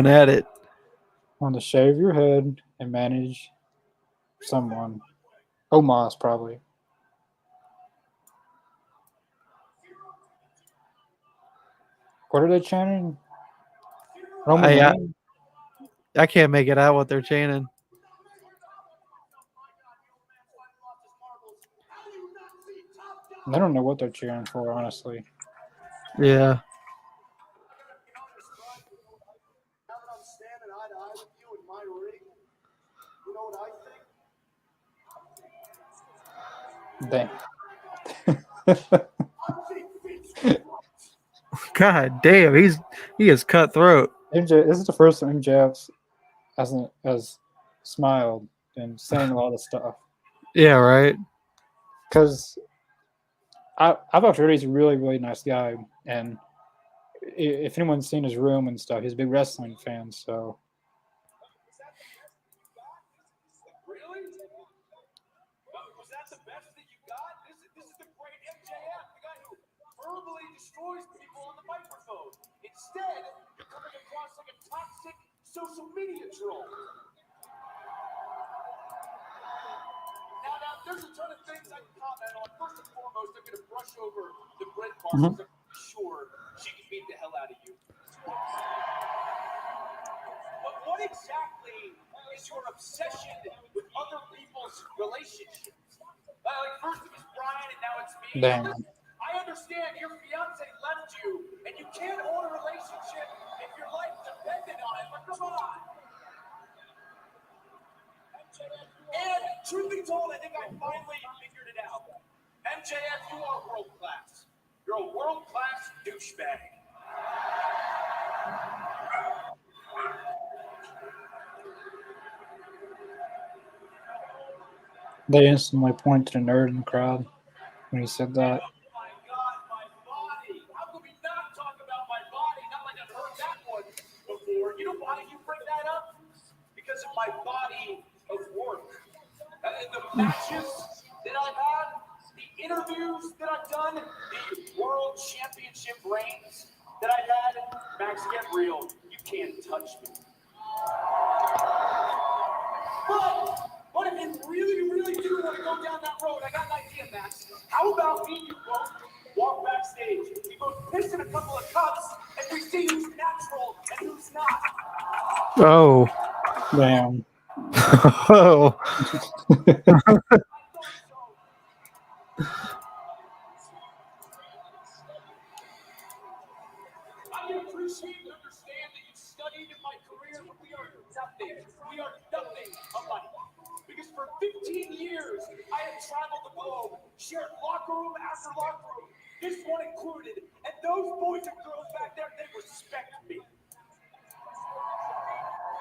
at it. Want to shave your head and manage someone. Omos, probably. What are they chanting? Roman I Reigns? can't make it out what they're chanting. I don't know what they're cheering for, honestly. Yeah. Now that I'm standing eye to eye with you in my ring, you know what I think? Damn. I think Vince was right. God damn, he is cutthroat. MJ, this is the first time MJF has smiled and saying a lot of stuff. Yeah, right. Because I've heard he's a really, really nice guy. And if anyone's seen his room and stuff, he's a big wrestling fan. So Really? Was that the best that you got? This is the great MJF, the guy who verbally destroys people on the microphone. Instead, you're coming across like a toxic social media troll. Now, there's a ton of things I can comment on. First and foremost, I'm going to brush over the Brit part because I'm sure she can beat the hell out of you. But what exactly is your obsession with other people's relationships? Like first it was Brian and now it's me. damn. I understand your fiance left you and you can't hold a relationship if your life depended on it, but come on. And truth be told, I think I finally figured it out. MJF, you are world class. You're a world class douchebag. They instantly point to the nerd in the crowd when he said that. Oh my God, my body. How could we not talk about my body? Not like I've heard that one before. You know why you bring that up? Because of my body of work. The matches that I've had, the interviews that I've done, the world championship reigns that I've had. Max, get real. You can't touch me. But if you really, really do want to go down that road, I got an idea, Max. How about me and you both walk backstage? We both piss in a couple of cups, and we see who's natural and who's not. Oh. Damn. Oh. I can appreciate and understand that you studied in my career, but we are nothing. We are nothing alike. Because for 15 years, I have traveled the globe, shared locker room after locker room, this one included, and those boys and girls back there, they respect me.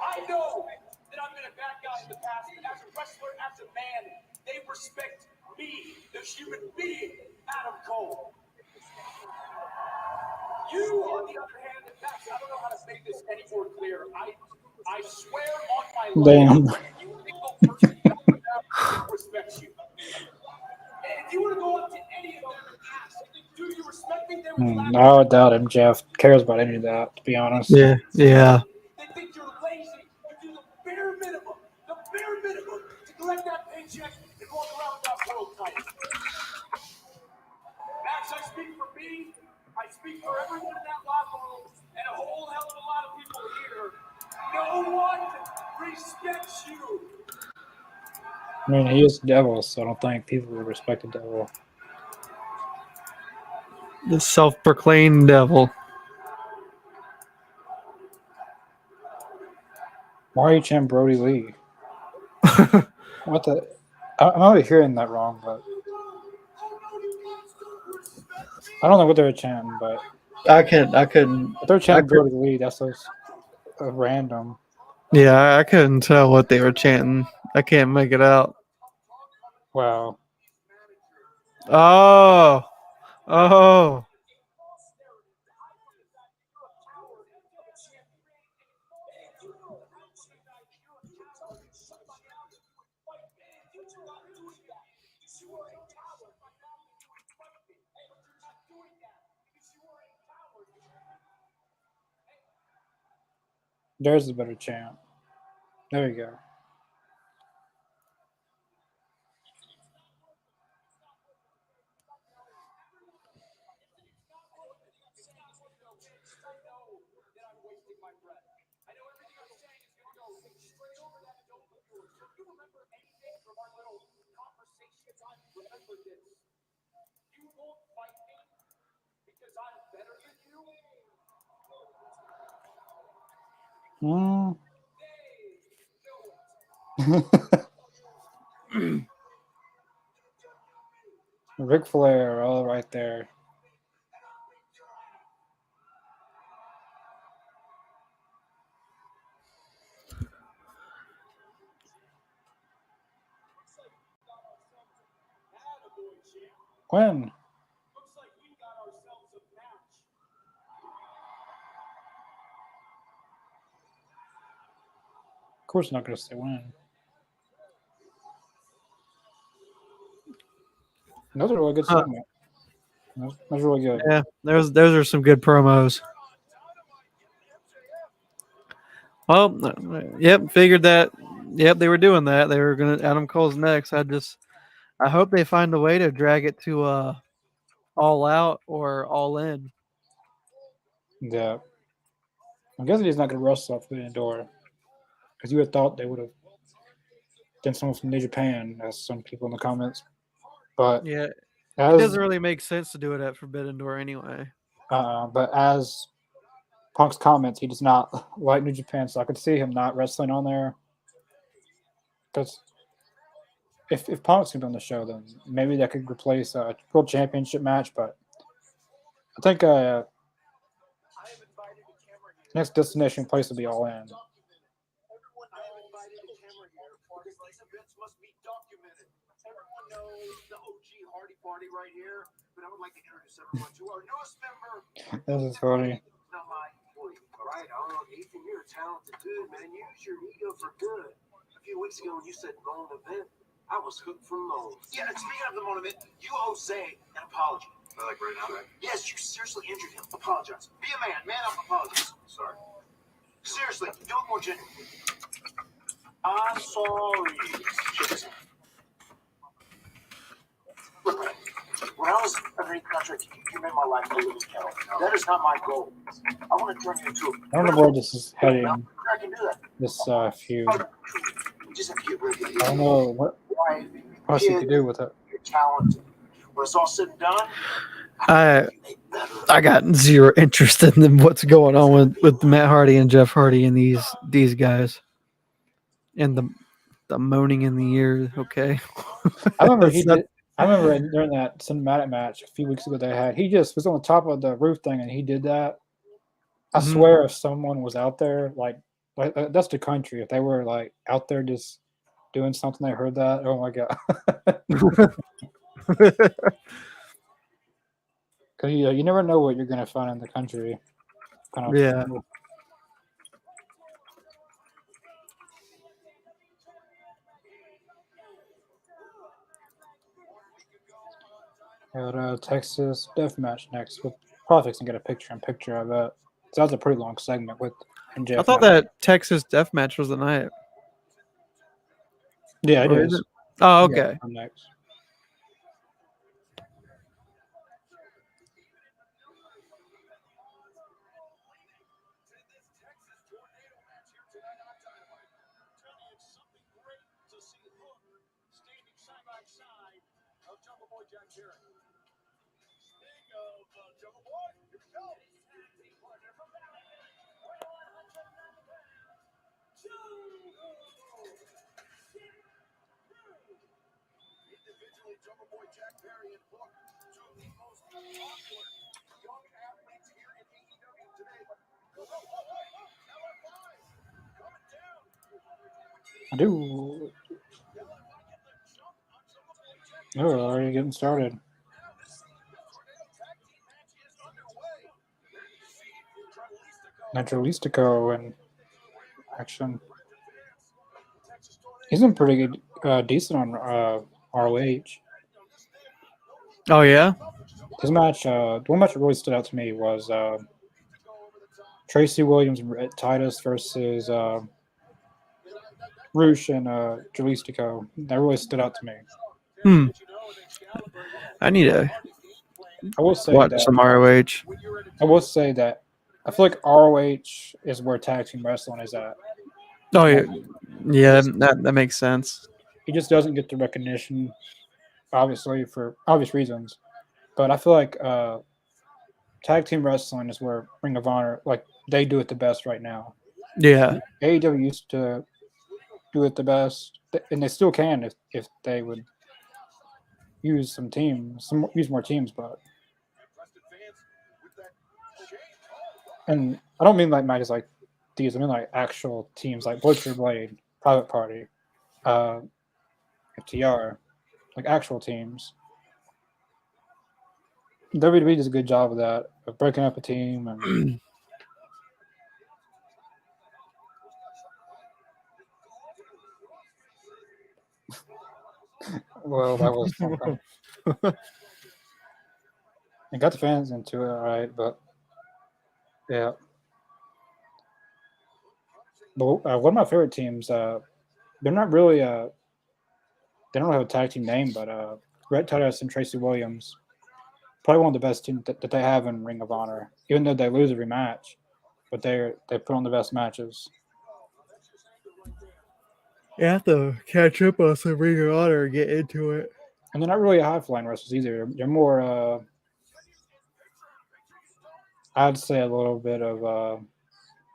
I know that I've been a bad guy in the past, but as a wrestler, as a man, they respect me, the human being, Adam Cole. You, on the other hand, Max, I don't know how to make this any more clear. I swear on my life, Damn. you single person respects you. And if you were to go up to any of them and ask, do you respect respect me, they would slap me. I doubt MJF cares about any of that, to be honest. Yeah. They think you're lazy to do the bare minimum to collect that paycheck and walk around with that world title. Max, I speak for me, I speak for everyone in that locker room, and a whole hell of a lot of people here. No one respects you. I mean, he is the devil, so I don't think people would respect the devil. The self-proclaimed devil. Why are you chanting Brody Lee? What the? I might be hearing that wrong, but I don't know what they were chanting. But I couldn't. if they're chanting Brody Lee, that's so random. Yeah, I couldn't tell what they were chanting. I can't make it out. Wow. Oh. There's a better chant. There you go. Ric Flair, all right there. When? Of course, I'm not going to say when. Those are really good segments. Those are really good. Yeah, those are some good promos. Well, yep, figured that. Yep, they were doing that. They were gonna. Adam Cole's next. I hope they find a way to drag it to All Out or All In. Yeah. I'm guessing he's not going to wrestle off the door. Because you would have thought they would have done someone from New Japan, as some people in the comments. But Yeah, it as doesn't really make sense to do it at Forbidden Door anyway. but as Punk's comments, he does not like New Japan, so I could see him not wrestling on there. Because if Punk's going to be on the show, then maybe that could replace a World Championship match. But I think next destination place will be All In. Right here, but I would like to introduce everyone to our newest member. This is funny. Not my employee, all right? Ethan, you're a talented dude, man. Use your ego for good. A few weeks ago, when you said Moan event, I was hooked from Moan. Yeah, and speaking of the Moan event, you owe Zay an apology. Like right now, right? Yes, you seriously injured him. Apologize. Be a man. Man up, apologize. Sorry. Seriously, do it more genuinely. I'm sorry. Look, man. When I was underneath contract, you made my life a little hell. That is not my goal. I want to turn you into a. I don't know where this is heading. I can do that. This feud. You just have to get ready. I don't know what else you could do with it. You're talented. When it's all said and done, I got zero interest in what's going on with Matt Hardy and Jeff Hardy and these guys. And the moaning in the ear, okay. I remember I remember during that cinematic match a few weeks ago they had, he just was on the top of the roof thing and he did that. I swear if someone was out there, like that's the country. If they were like out there just doing something, they heard that. Oh my God. Because you never know what you're going to find in the country. Yeah. Got Texas Deathmatch next. With probably fixing to get a picture-in-picture of it. So that was a pretty long segment with MJF. I thought that Texas Deathmatch was the night. Yeah, it Or is. is it? Oh, Yeah, okay. I'm next. I do. Oh, already getting started. Naturalistico in action. He's been pretty good, decent on ROH. Oh yeah. His match, the one match that really stood out to me was Tracy Williams and Titus versus Roosh and Jalistico. That really stood out to me. Hmm. I need to I will say watch that some ROH. I will say that I feel like ROH is where tag team wrestling is at. Oh yeah. Yeah, that makes sense. He just doesn't get the recognition, obviously for obvious reasons. But I feel like tag team wrestling is where Ring of Honor, like they do it the best right now. Yeah. AEW used to do it the best, and they still can if they would use use more teams. But and I don't mean like matches like these. I mean like actual teams like Butcher Blade, Private Party, uh, FTR, like actual teams. WWE does a good job of that, of breaking up a team and well, that was something. It got the fans into it, all right, but yeah. But one of my favorite teams, they're not really, they don't have a tag team name, but Rhett Titus and Tracy Williams, probably one of the best teams that they have in Ring of Honor, even though they lose every match, but they put on the best matches. You have to catch up on some Ring of Honor and get into it. And they're not really high flying wrestlers either. They're more, I'd say, a little bit of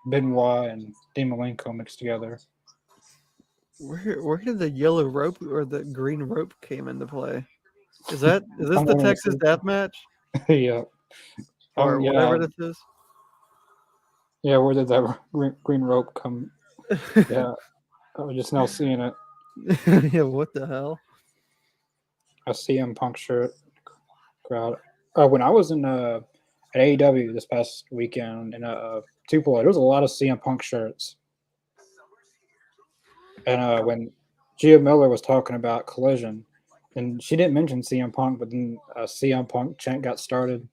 Benoit and Dean Malenko mixed together. Where did the yellow rope or the green rope came into play? Is this I'm the one of Texas the- Death Match yeah. or Yeah. whatever this is? Yeah, where did that green rope come? Yeah, I was just now seeing it. Yeah, what the hell? A CM Punk shirt crowd. When I was in at AEW this past weekend in Tupelo, there was a lot of CM Punk shirts. And when Gia Miller was talking about Collision, and she didn't mention CM Punk, but then a CM Punk chant got started.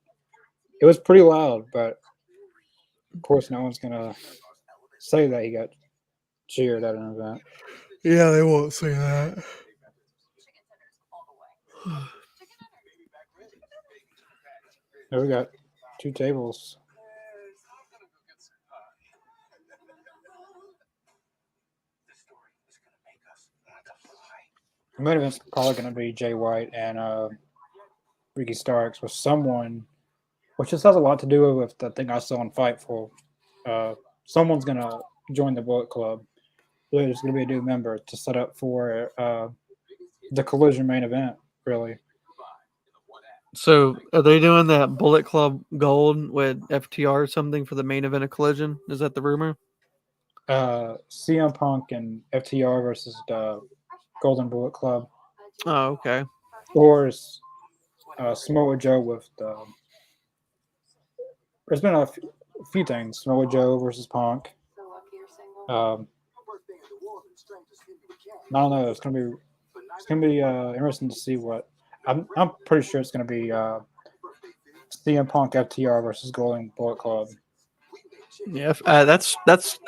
It was pretty loud, but of course, no one's gonna say that he got cheered at an event. Yeah, they won't say that. There we got 2 tables. The main event's probably going to be Jay White and Ricky Starks with someone, which just has a lot to do with the thing I saw in Fightful. Someone's going to join the Bullet Club. There's going to be a new member to set up for the Collision main event, really. So, are they doing that Bullet Club Gold with FTR or something for the main event of Collision? Is that the rumor? CM Punk and FTR versus the Golden Bullet Club. Oh, okay. Or Samoa Joe with the. There's been a few things. Samoa Joe versus Punk. I don't know. It's gonna be interesting to see what. I'm pretty sure it's going to be CM Punk FTR versus Golden Bullet Club. Yeah, that's.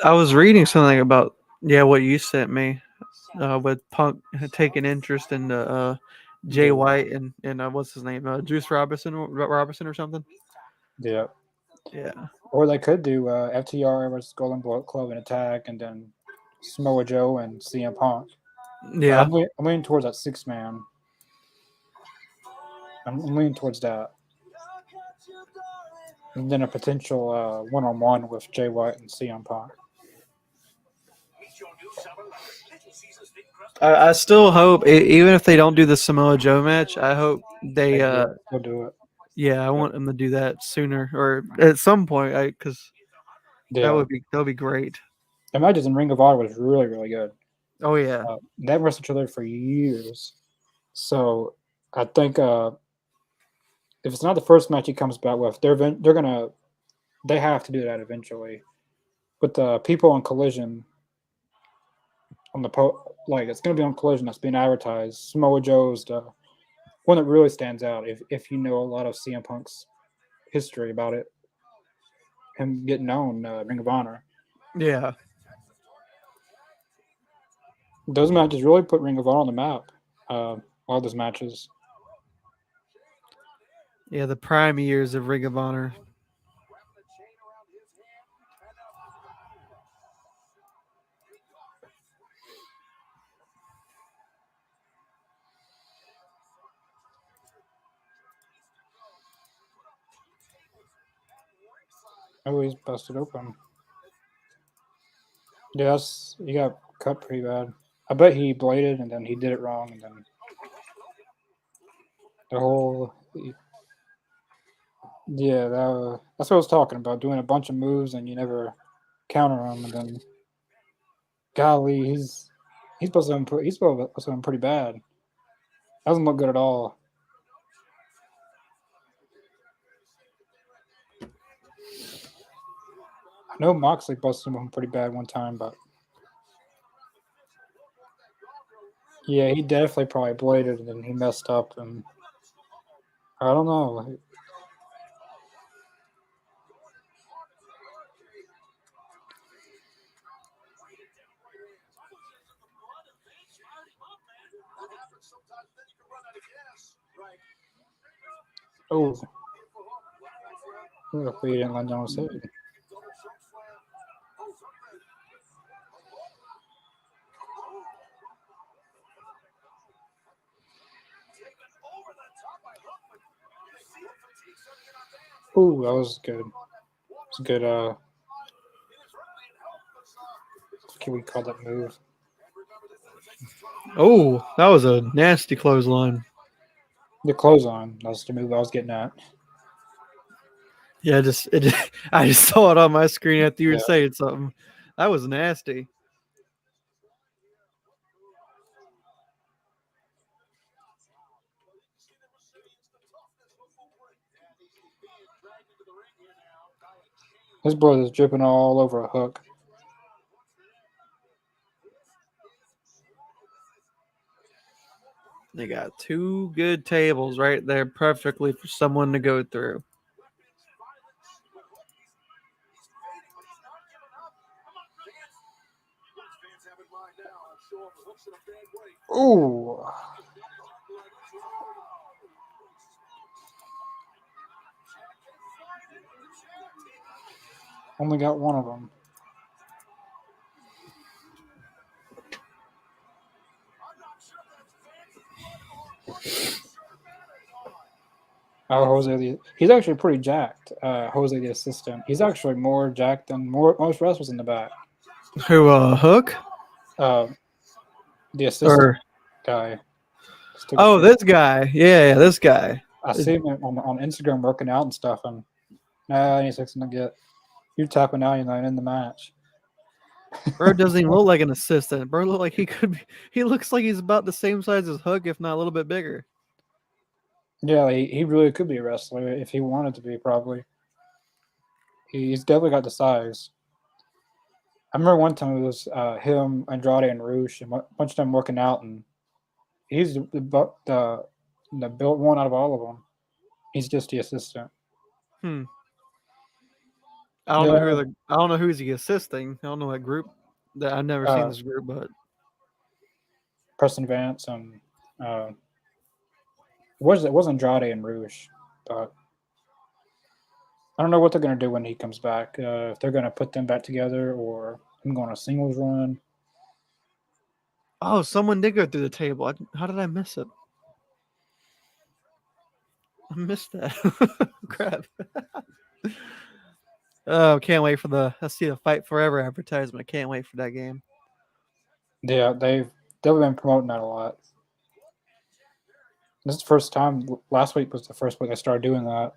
I was reading something about what you sent me, with Punk taking interest in Jay Yeah. White and what's his name, Juice Robinson or something. Yeah. Yeah, Or they could do FTR versus Golden Bullet Club in a tag, and then Samoa Joe and CM Punk. But yeah, I'm leaning towards that 6-man. I'm leaning towards that. And then a potential one-on-one with Jay White and CM Punk. I still hope, even if they don't do the Samoa Joe match, I hope they They'll do it. I want them to do that sooner or at some point, because Yeah. that would be great. The matches in Ring of Honor was really, really good. Oh yeah, They wrestled each other for years. So I think if it's not the first match he comes back with, they have to do that eventually. But the people on Collision on the it's gonna be on Collision that's being advertised. Samoa Joe's the one that really stands out if you know a lot of CM Punk's history about it, him getting known Ring of Honor. yeah. Those matches really put Ring of Honor on the map. All those matches. Yeah, the prime years of Ring of Honor. Oh, he's busted open. Yes, he got cut pretty bad. I bet he bladed and then he did it wrong and then the whole that's what I was talking about. Doing a bunch of moves and you never counter him and then golly, he's supposed to have been pretty bad. Doesn't look good at all. I know Moxley busted him pretty bad one time, but yeah, he definitely probably bladed and then he messed up and I don't know. Oh, hopefully he didn't land on his head. Ooh, that was good. It's a good can we call that move? Oh, that was a nasty clothesline. The clothesline. That's the move I was getting at. Yeah, I just saw it on my screen after you were Yeah. saying something. That was nasty. His blood is dripping all over a hook. They got two good tables right there, perfectly for someone to go through. Ooh. Only got one of them. Oh, he's actually pretty jacked. Jose the assistant. He's actually more jacked than most wrestlers in the back. Who, Hook? The assistant Or guy. this guy. Yeah, this guy. I see him on Instagram working out and stuff, and he's fixing to get you tapping out, in the match. Bro doesn't even look like an assistant. Bro look like he looks like he's about the same size as Hook, if not a little bit bigger. Yeah, he really could be a wrestler if he wanted to be, probably. He's definitely got the size. I remember one time it was him, Andrade, and Roosh, and a bunch of them working out, and he's the The built one out of all of them. He's just the assistant. I don't know I don't know who's he assisting. I don't know what group. That I've never seen this group, but Preston Vance and it was Andrade and Rouge, but I don't know what they're gonna do when he comes back. If they're gonna put them back together or him going on a singles run. oh, someone did go through the table. How did I miss it? I missed that. Crap. Oh, can't wait for I see the Fight Forever advertisement. I can't wait for that game. Yeah, they've been promoting that a lot. This is the first time. Last week was the first week they started doing that.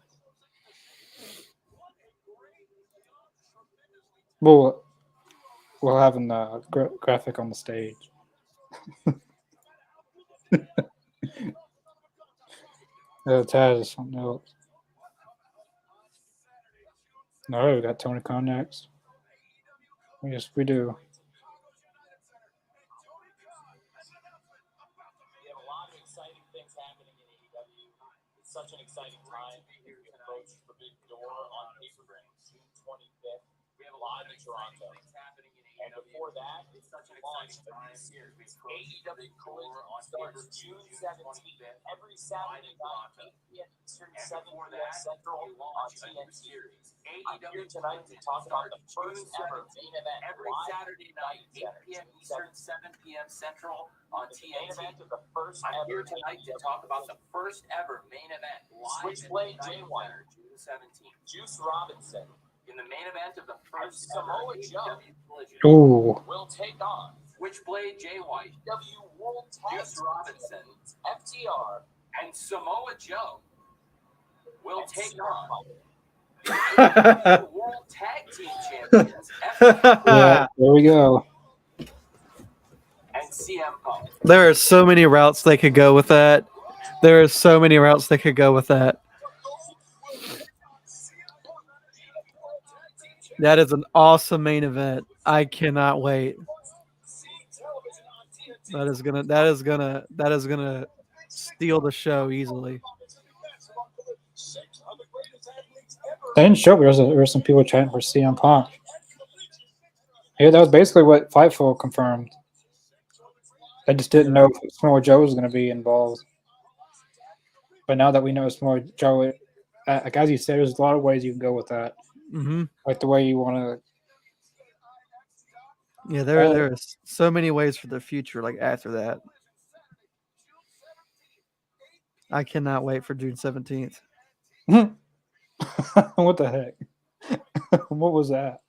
We'll have the graphic on the stage. Taz is something else. All right, we got Tony Khan next. Yes, we do. We have a lot of exciting things happening in AEW. It's such an exciting time. We approach Forbidden Door on pay-per-view June 25th. We have a lot in Toronto. And before that, it's such an exciting time. AEW Collision starts June 17th every Saturday night, 8 p.m. Eastern, 7 p.m. Central on TNT. I'm here tonight to talk about the first ever main event every Saturday night, 8 p.m. Eastern, 7 p.m. Central on TNT. I'm here tonight to talk about the first ever main event live Switchblade Jay White, June 17th. Juice Robinson, In the main event of the first Samoa ever Joe AEW Collision, Ooh, will take on Switchblade Jay White, AEW World Tag Juice Robinson, FTR, and Samoa Joe will and take Street on Fighter. the World Tag Team Champions FTR yeah, there we go. and CM Punk. There are so many routes they could go with that. That is an awesome main event. I cannot wait. That is gonna steal the show easily. They didn't show. There were some people chanting for CM Punk. Yeah, that was basically what Fightful confirmed. They just didn't know if Samoa Joe was going to be involved. But now that we know Samoa Joe, like as you said, there's a lot of ways you can go with that. Mm-hmm. Like the way you want to. Yeah, there are so many ways for the future. Like after that, I cannot wait for June 17th. What the heck? What was that?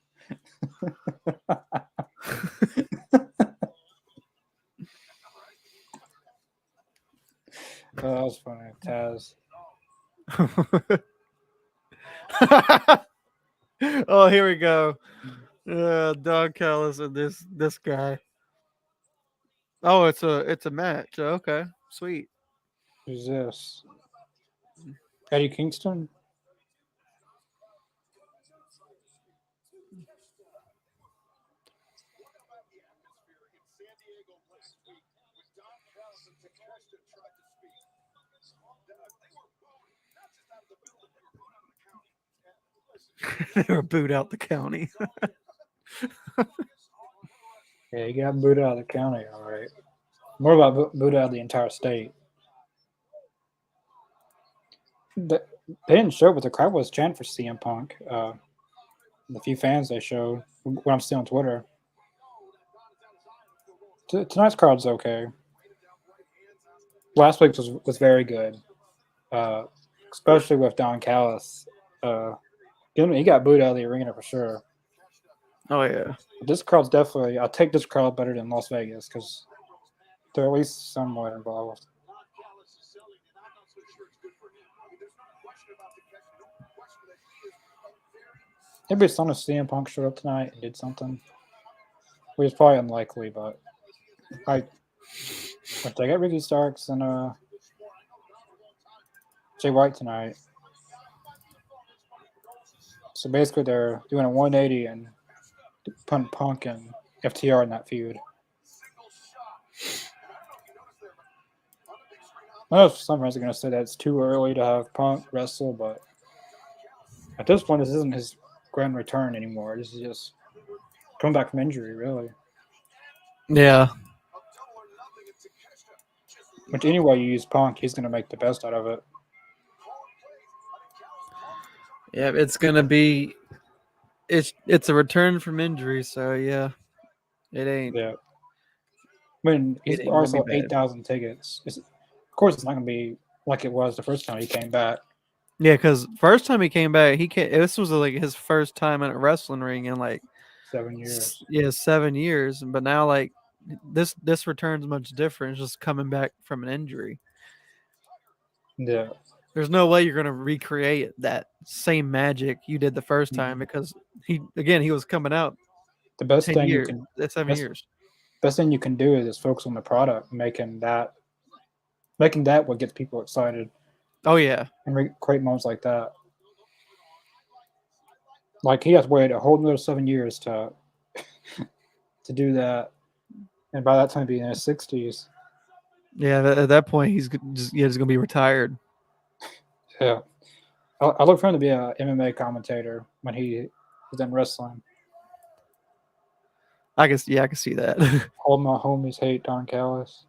That was funny, Taz. Oh, here we go. Don Callis and this guy. Oh, it's a match. Okay, sweet. Who's this? Eddie Kingston? They were booed out the county. Yeah, he got booed out of the county, all right. More about booed out of the entire state. They didn't show, but the crowd was chanting for CM Punk. The few fans they showed, what I'm seeing on Twitter. Tonight's crowd's okay. Last week's was very good, especially with Don Callis. He got booed out of the arena for sure. Oh yeah. This crowd's definitely. I'll take this crowd better than Las Vegas because they're at least somewhat involved. Maybe it's on if CM Punk showed up tonight and did something. Which is probably unlikely, but if they got Ricky Starks and Jay White tonight. So basically they're doing a 180 and putting Punk and FTR in that feud. I know some fans are going to say that it's too early to have Punk wrestle, but at this point, this isn't his grand return anymore. This is just coming back from injury, really. Yeah. Which any way you use Punk, he's going to make the best out of it. Yeah, it's gonna be it's a return from injury, so yeah. It ain't Yeah. I mean, he's It ain't gonna be also bad. 8,000 tickets. Of course, it's not going to be like it was the first time he came back. Yeah, because first time he came back, this was like his first time in a wrestling ring in like 7 years. 7 years. But now like this return's much different. It's just coming back from an injury. Yeah. There's no way you're gonna recreate that same magic you did the first time because he was coming out The best 10 thing you years, can 7 best, years. best thing you can do is just focus on the product, making that what gets people excited Oh yeah. and create moments like that. Like he has to wait a whole another 7 years to do that, and by that time be in his 60s. Yeah, at that point he's just gonna be retired. Yeah, I look for him to be a MMA commentator when he is in wrestling. I can see that. All my homies hate Don Callis.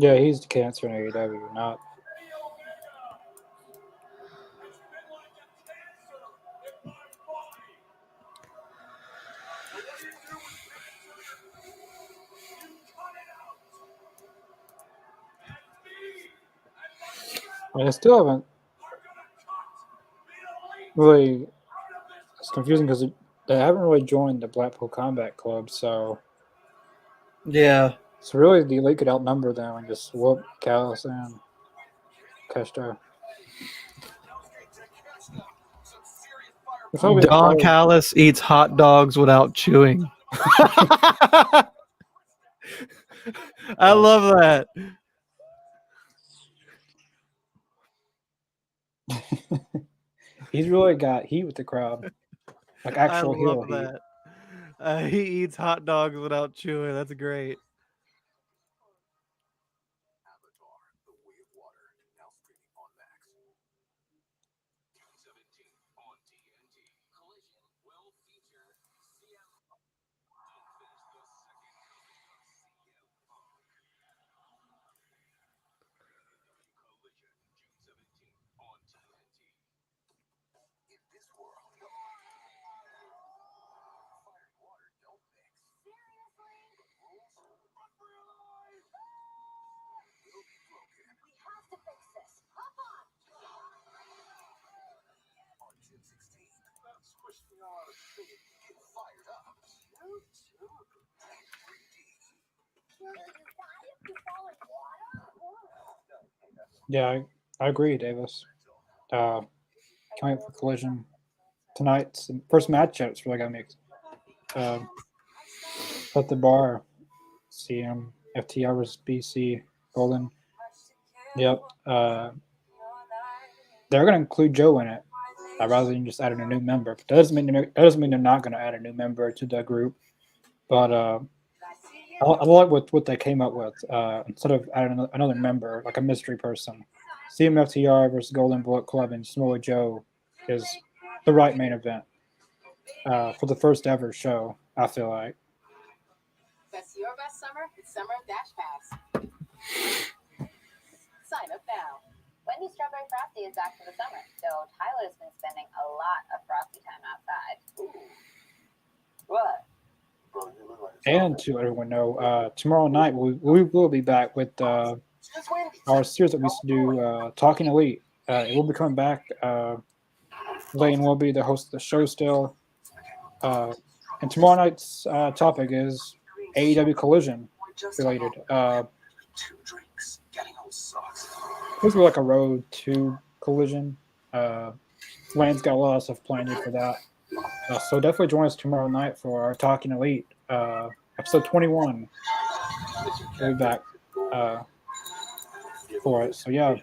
Yeah, he's the cancer in AEW, not. I mean, I still haven't really. It's confusing because they haven't really joined the Blackpool Combat Club, so Yeah. really the Elite could outnumber them and just whoop Callis and Keshta. It's probably Don hard. Callis eats hot dogs without chewing. I love that. He's really got heat with the crowd, like actual I heel love heat. that. He eats hot dogs without chewing. That's great. Avatar, The Way of Water, now streaming on Max. 17 on TNT. Collision will feature CM Punk. Don't finish the second coming of CM Punk. Collision, June 17th on TNT. In this world, fire and water don't mix. Seriously? Rules unrealized. Will be broken. We have to fix this. Hop on. On June 16th, squish the arm so you can get fired up. And 3D. Yeah, I agree, Davis. Can't wait for Collision tonight's first matchup. It's really got me at the bar. CM FTR versus BC Golden. Yep. They're going to include Joe in it rather than just adding a new member. But that doesn't mean they're not going to add a new member to the group. But I like what they came up with. Instead of adding another member, like a mystery person, CMFTR versus Golden Bullet Club and Samoa Joe is the right main event for the first ever show, I feel like. That's your best summer. It's Summer Dash Pass. Sign up now. When new Strawberry Frosty is back for the summer, so Tyler's been spending a lot of Frosty time outside. What? Bro, you look like a And to let everyone know, tomorrow night we will be back with our series that we used to do, Talking Elite. It will be coming back. Lane will be the host of the show still. And tomorrow night's topic is AEW Collision related. two drinks. Getting old sucks. This will be like a road to Collision. Lane's got a lot of stuff planned for that. So definitely join us tomorrow night for our Talking Elite, episode 21. We'll be back for it. So yeah.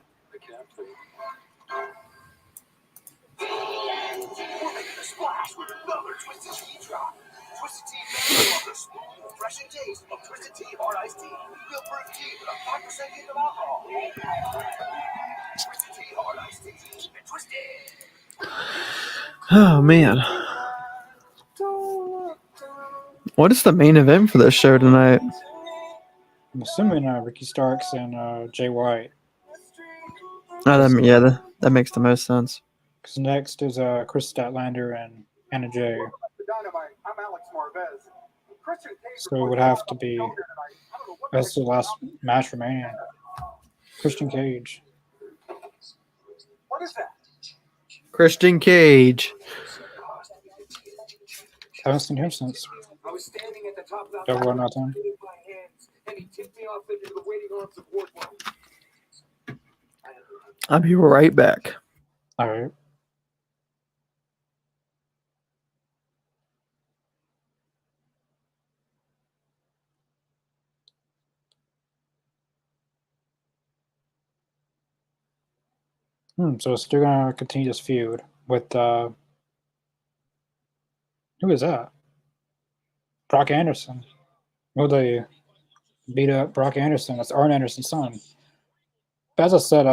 We're making a splash with another Twisted Tea drop. Twisted Tea fans love the smooth, refreshing taste of Twisted Tea Hard Iced Tea. Real proof tea with a 5% hint of alcohol. Twisted Tea Hard Iced Tea. Keep it twisted. Oh man, what is the main event for this show tonight? I'm assuming Ricky Starks and Jay White. That makes the most sense. Because next is Chris Statlander and Anna Jay. Dynamite. I'm Alex Marvez. Christian Cage So it would have to be that's the last match remaining. Christian Cage. What is that? Christian Cage. Haven't seen him since I was standing at the top of the Double or Nothing. my hands, and he tipped me off into the waiting arms of Wardlow. I'll be right back. All right. So it's still gonna continue this feud with who is that? Brock Anderson. Will they beat up Brock Anderson? That's Arn Anderson's son. But as I said,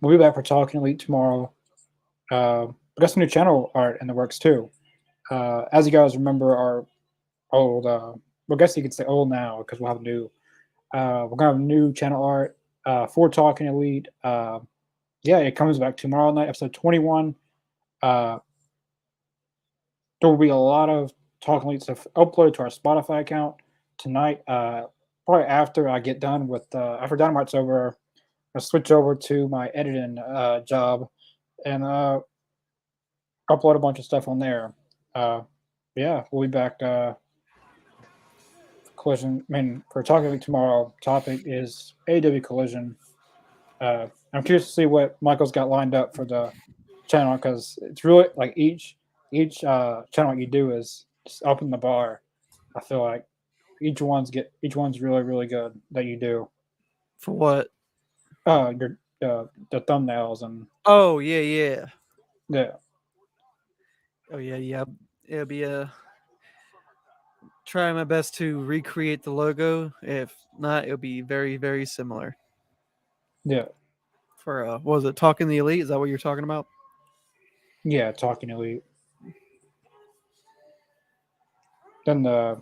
we'll be back for Talking Elite tomorrow. We got some new channel art in the works too. As you guys remember, our old, well, I guess you could say old now because we'll have new. We're gonna have new channel art for Talking Elite. Yeah, it comes back tomorrow night, episode 21. There will be a lot of Talking Elite stuff uploaded to our Spotify account tonight. Probably after I get done with after Dynamite's over, I'll switch over to my editing job and upload a bunch of stuff on there. Yeah, we'll be back. Collision. I mean, for Talking Elite tomorrow, topic is AEW Collision. I'm curious to see what Michael's got lined up for the channel because it's really like each channel you do is just up in the bar. I feel like each one's really really good that you do. For what? Your the thumbnails and Oh yeah. yeah. Oh yeah. It'll be try my best to recreate the logo. If not, it'll be very very similar. Yeah. For what was it? Talking the Elite? Is that what you're talking about? Yeah, Talking Elite. Then the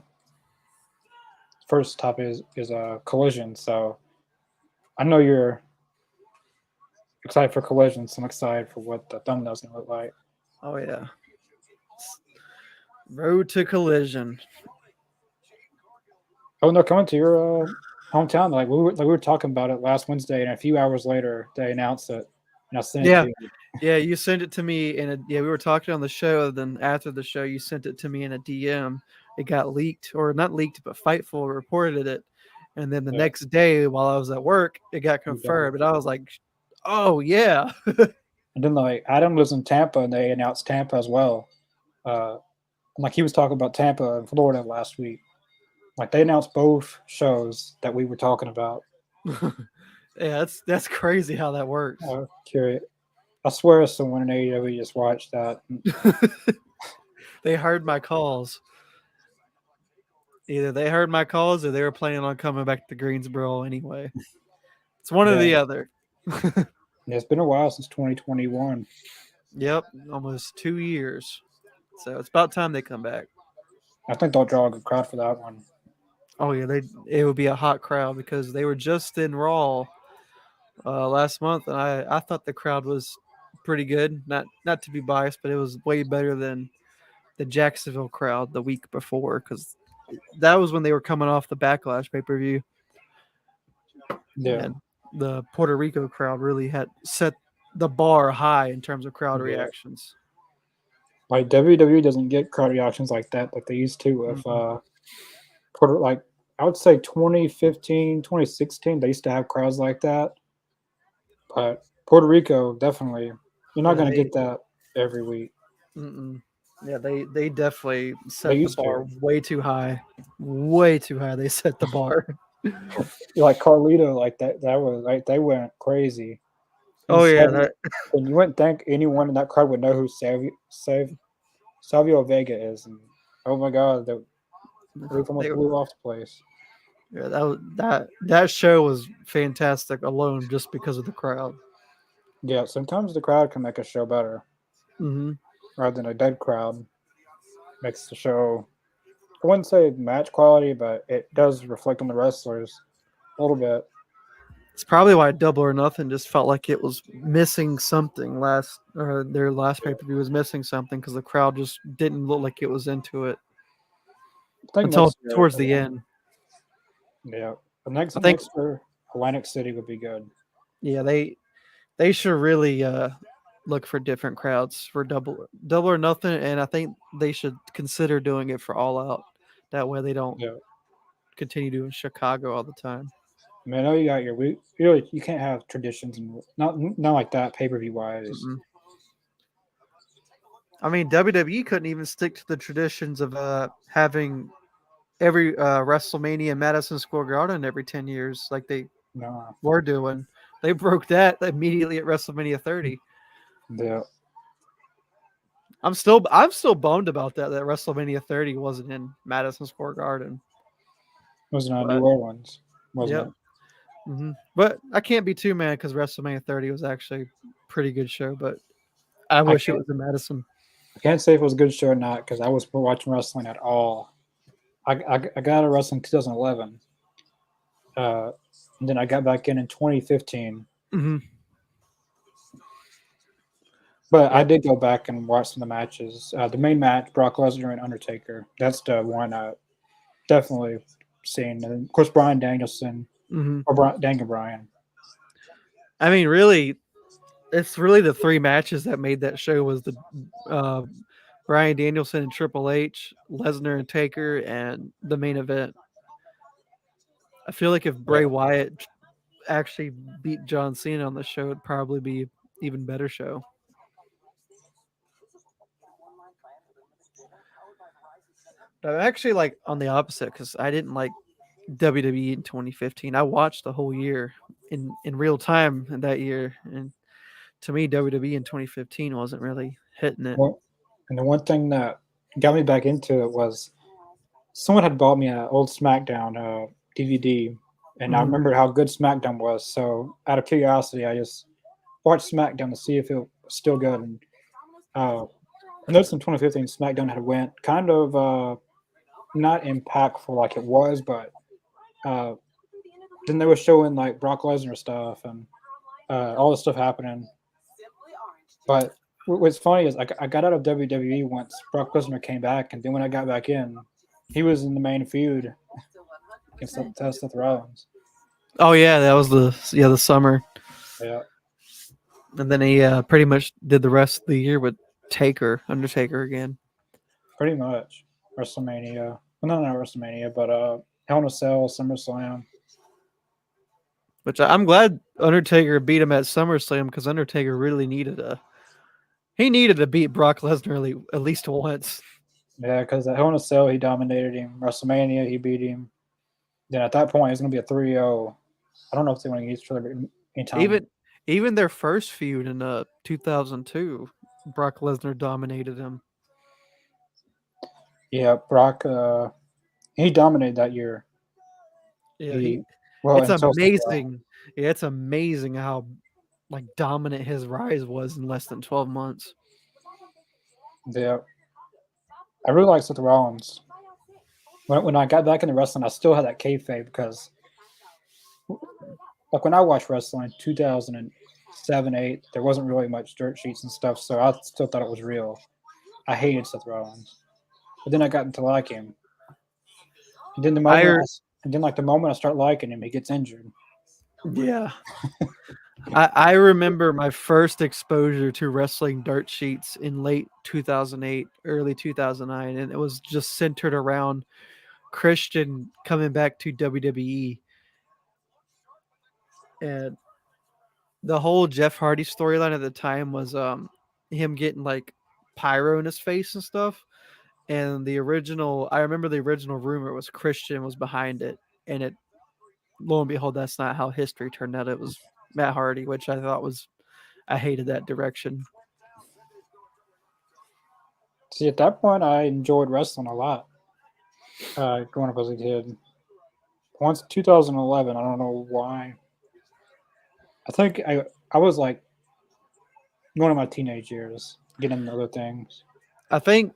first topic is Collision. So I know you're excited for Collision, so I'm excited for what the thumbnail's gonna look like. Oh yeah. Road to Collision. Oh no, coming to your hometown. Like we were talking about it last Wednesday, and a few hours later they announced it, and I sent it to you. Yeah, you sent it to me we were talking on the show. Then after the show, you sent it to me in a DM. It got leaked, or not leaked, but Fightful reported it. And then the next day, while I was at work, it got confirmed. And I was like, "Oh yeah." And then like Adam lives in Tampa, and they announced Tampa as well. Like he was talking about Tampa and Florida last week. Like they announced both shows that we were talking about. Yeah, that's crazy how that works. Curious. I swear someone in AEW just watched that. They heard my calls. Either they heard my calls or they were planning on coming back to Greensboro anyway. It's one or the other. It's been a while since 2021. Yep, almost 2 years. So it's about time they come back. I think they'll draw a good crowd for that one. Oh yeah, it would be a hot crowd because they were just in Raw last month, and I thought the crowd was pretty good. Not to be biased, but it was way better than the Jacksonville crowd the week before because that was when they were coming off the Backlash pay per view, Yeah. and the Puerto Rico crowd really had set the bar high in terms of crowd Yeah. reactions. Like WWE doesn't get crowd reactions like that like they used to with Puerto, like I would say 2015, 2016, they used to have crowds like that. But Puerto Rico, definitely, you're not Yeah, going to get that every week. Yeah, they definitely They set the used bar to. way too high. Way too high. They set the bar. Like Carlito, like that was like they went crazy. And Oh yeah, and you wouldn't think anyone in that crowd would know who Savio Vega is. And oh my God, the roof almost they, blew off the place. yeah, that show was fantastic alone just because of the crowd. Yeah, sometimes the crowd can make a show better hmm rather than a dead crowd. Makes the show, I wouldn't say match quality, but it does reflect on the wrestlers a little bit. It's probably why Double or Nothing just felt like it was missing something their last pay per view was missing something because the crowd just didn't look like it was into it I think until next year, towards the end. yeah, the I think next year, Atlantic City would be good. yeah they should really look for different crowds for double or nothing, and I think they should consider doing it for All Out. That way they don't Yeah, continue doing Chicago all the time. I mean, I know you got your week. You can't have traditions and not like that pay per view wise. Mm-mm. I mean, WWE couldn't even stick to the traditions of having every WrestleMania in Madison Square Garden every 10 years, like they No, were doing. They broke that immediately at WrestleMania 30. yeah, I'm still bummed about that WrestleMania 30 wasn't in Madison Square Garden. it was not New But Orleans, wasn't yep. it? But I can't be too mad because WrestleMania 30 was actually a pretty good show. But I I wish it can't. was in Madison. I can't say if it was a good show or not because I was watching wrestling at all. I got out of wrestling in 2011. And then I got back in 2015. Mm-hmm. But I Yep. did go back and watch some of the matches. The main match, Brock Lesnar and Undertaker. That's the one I definitely seen. And of course, Brian Danielson Mm-hmm. or Daniel Bryan. I mean, really, it's really the three matches that made that show was the uh, Brian Danielson and Triple H, Lesnar and Taker, and the main event. I feel like if Bray Yeah. Wyatt actually beat John Cena on the show, it'd probably be even better show. But I'm actually like on the opposite because I didn't like WWE in 2015. I watched the whole year in real time in that year, and to me, WWE in 2015 wasn't really hitting it. Well, and the one thing that got me back into it was someone had bought me an old SmackDown DVD, and I Mhm. remembered how good SmackDown was. So, out of curiosity, I just watched SmackDown to see if it was still good. And I noticed in 2015, SmackDown had went kind of not impactful like it was, but uh, then they were showing like Brock Lesnar stuff and all this stuff happening. But what's funny is I got out of WWE once Brock Lesnar came back, and then when I got back in, he was in the main feud against Seth Rollins. Oh yeah, that was the summer, Yeah, and then he pretty much did the rest of the year with Undertaker again. pretty much WrestleMania. Well, not WrestleMania, but Hell in a Cell, SummerSlam. Which I'm glad Undertaker beat him at SummerSlam because Undertaker really needed to beat Brock Lesnar at least once. Yeah, because at Hell in a Cell, he dominated him. WrestleMania, he beat him. Then at that point, it's going to be a 3-0. I don't know if they want to get each other anytime. Even their first feud in 2002, Brock Lesnar dominated him. Yeah, Brock, he dominated that year. Yeah, Well, it's until amazing. Yeah, it's amazing how like dominant his rise was in less than 12 months. Yeah, I really like Seth Rollins. When I got back into wrestling, I still had that kayfabe because like when I watched wrestling 2007, 8, there wasn't really much dirt sheets and stuff, so I still thought it was real. I hated Seth Rollins, but then I got to like him, and then I the moment I start liking him, he gets injured. yeah. I remember my first exposure to wrestling dirt sheets in late 2008, early 2009, and it was just centered around Christian coming back to WWE. And the whole Jeff Hardy storyline at the time was him getting like pyro in his face and stuff. And I remember the original rumor was Christian was behind it, and it lo and behold, that's not how history turned out. It was Matt Hardy, which I hated that direction. See, at that point, I enjoyed wrestling a lot. Growing up as a kid. Once 2011, I don't know why. I think I was like one of my teenage years, getting into other things. I think,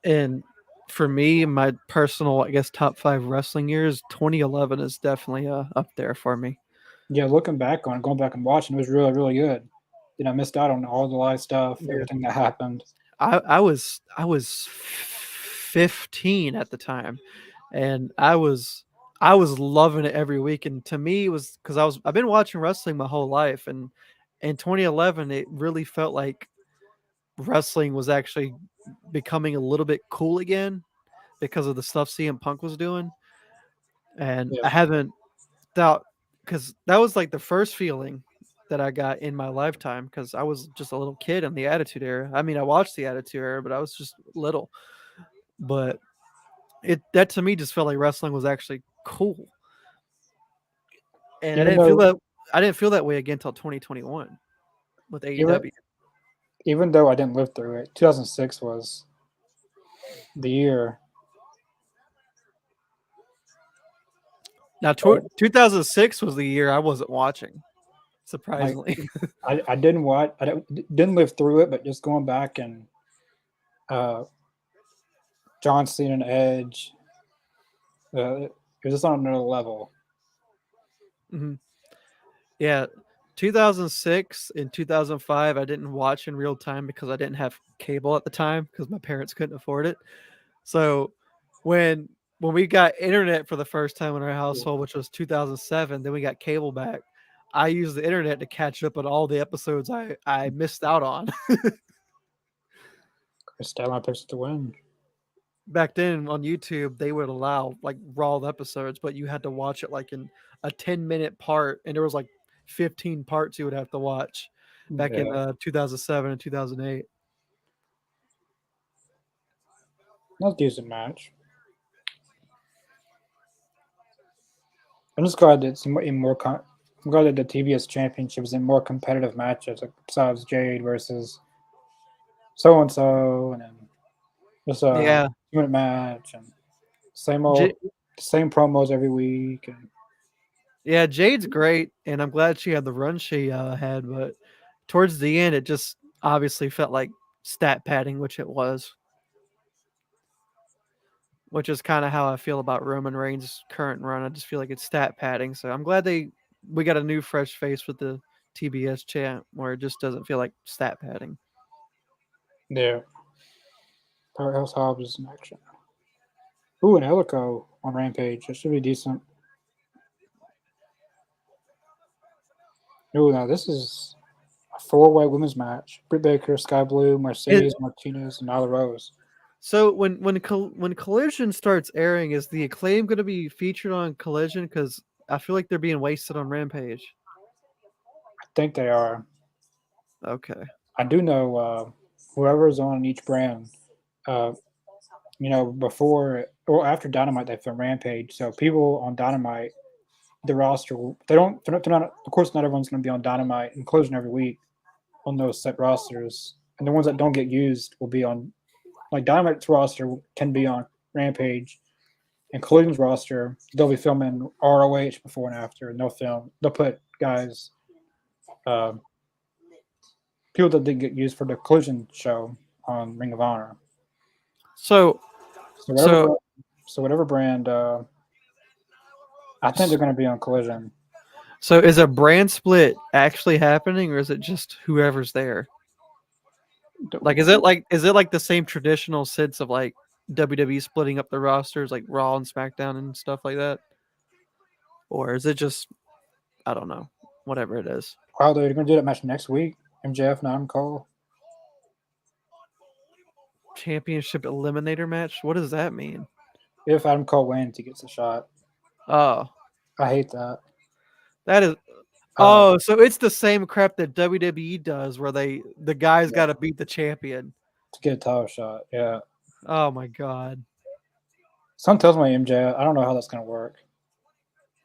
and for me, my personal, I guess, top 5 wrestling years, 2011 is definitely up there for me. Yeah, looking back on it, going back and watching, it was really, really good. Then I missed out on all the live stuff, Yeah. everything that happened. I was 15 at the time, and I was loving it every week. And to me, it was because I've been watching wrestling my whole life, and in 2011, it really felt like wrestling was actually becoming a little bit cool again because of the stuff CM Punk was doing. And Yeah. I haven't doubt because that was like the first feeling that I got in my lifetime because I was just a little kid in the Attitude Era. I mean, I watched the Attitude Era, but I was just little. But that to me just felt like wrestling was actually cool, and Even though I didn't feel that way again until 2021 with even, AEW. even though I didn't live through it, 2006 was the year. Now, 2006 was the year I wasn't watching, surprisingly. I didn't watch. Didn't live through it, but just going back and uh, John Cena and Edge, it was just on another level. Mhm. Yeah, 2006 and 2005, I didn't watch in real time because I didn't have cable at the time because my parents couldn't afford it. So when we got internet for the first time in our household, which was 2007, then we got cable back. I used the internet to catch up on all the episodes I missed out on. Stat picks to win. Back then on YouTube, they would allow like raw episodes, but you had to watch it like in a 10-minute part, and there was like 15 parts you would have to watch back in 2007 and 2008. That's a decent match. I'm just glad that it's in more. I'm glad that the TBS Championship is in more competitive matches, like besides Jade versus so and so, and then just a Yeah, 2-minute match and same J- same promos every week. And yeah, Jade's great, and I'm glad she had the run she had. But towards the end, it just obviously felt like stat padding, which it was. Which is kind of how I feel about Roman Reigns' current run. I just feel like it's stat padding. So I'm glad we got a new fresh face with the TBS champ where it just doesn't feel like stat padding. yeah, Powerhouse Hobbs is in action. Ooh, an Helico on Rampage. That should be decent. Ooh, now this is a 4-way women's match. Britt Baker, Sky Blue, Mercedes Martinez, and Nyla Rose. So when Collision starts airing, is the Acclaim going to be featured on Collision? Because I feel like they're being wasted on Rampage. I think they are. Okay. I do know whoever's on each brand. Uh, before or after Dynamite, they film Rampage. So people on Dynamite, the roster, they're not. Of course, not everyone's going to be on Dynamite and Collision every week on those set rosters, and the ones that don't get used will be on. Like Dynamite's roster can be on Rampage, and Collision's roster they'll be filming ROH before and after, and they'll put guys, uh, people that didn't get used for the Collision show on Ring of Honor. So Whatever brand, I think they're going to be on Collision. So is a brand split actually happening, or is it just whoever's there? Like, is it like the same traditional sense of like WWE splitting up the rosters, like Raw and SmackDown and stuff like that, or is it just I don't know, whatever it is. Wow, they're going to do that match next week. MJF and Adam Cole. Championship eliminator match? What does that mean? If Adam Cole wins, he gets a shot. Oh, I hate that. that is. Oh, so it's the same crap that WWE does, where the guys got to beat the champion to get a title shot. Yeah. Oh my god. Some tells me MJ. I don't know how that's going to work,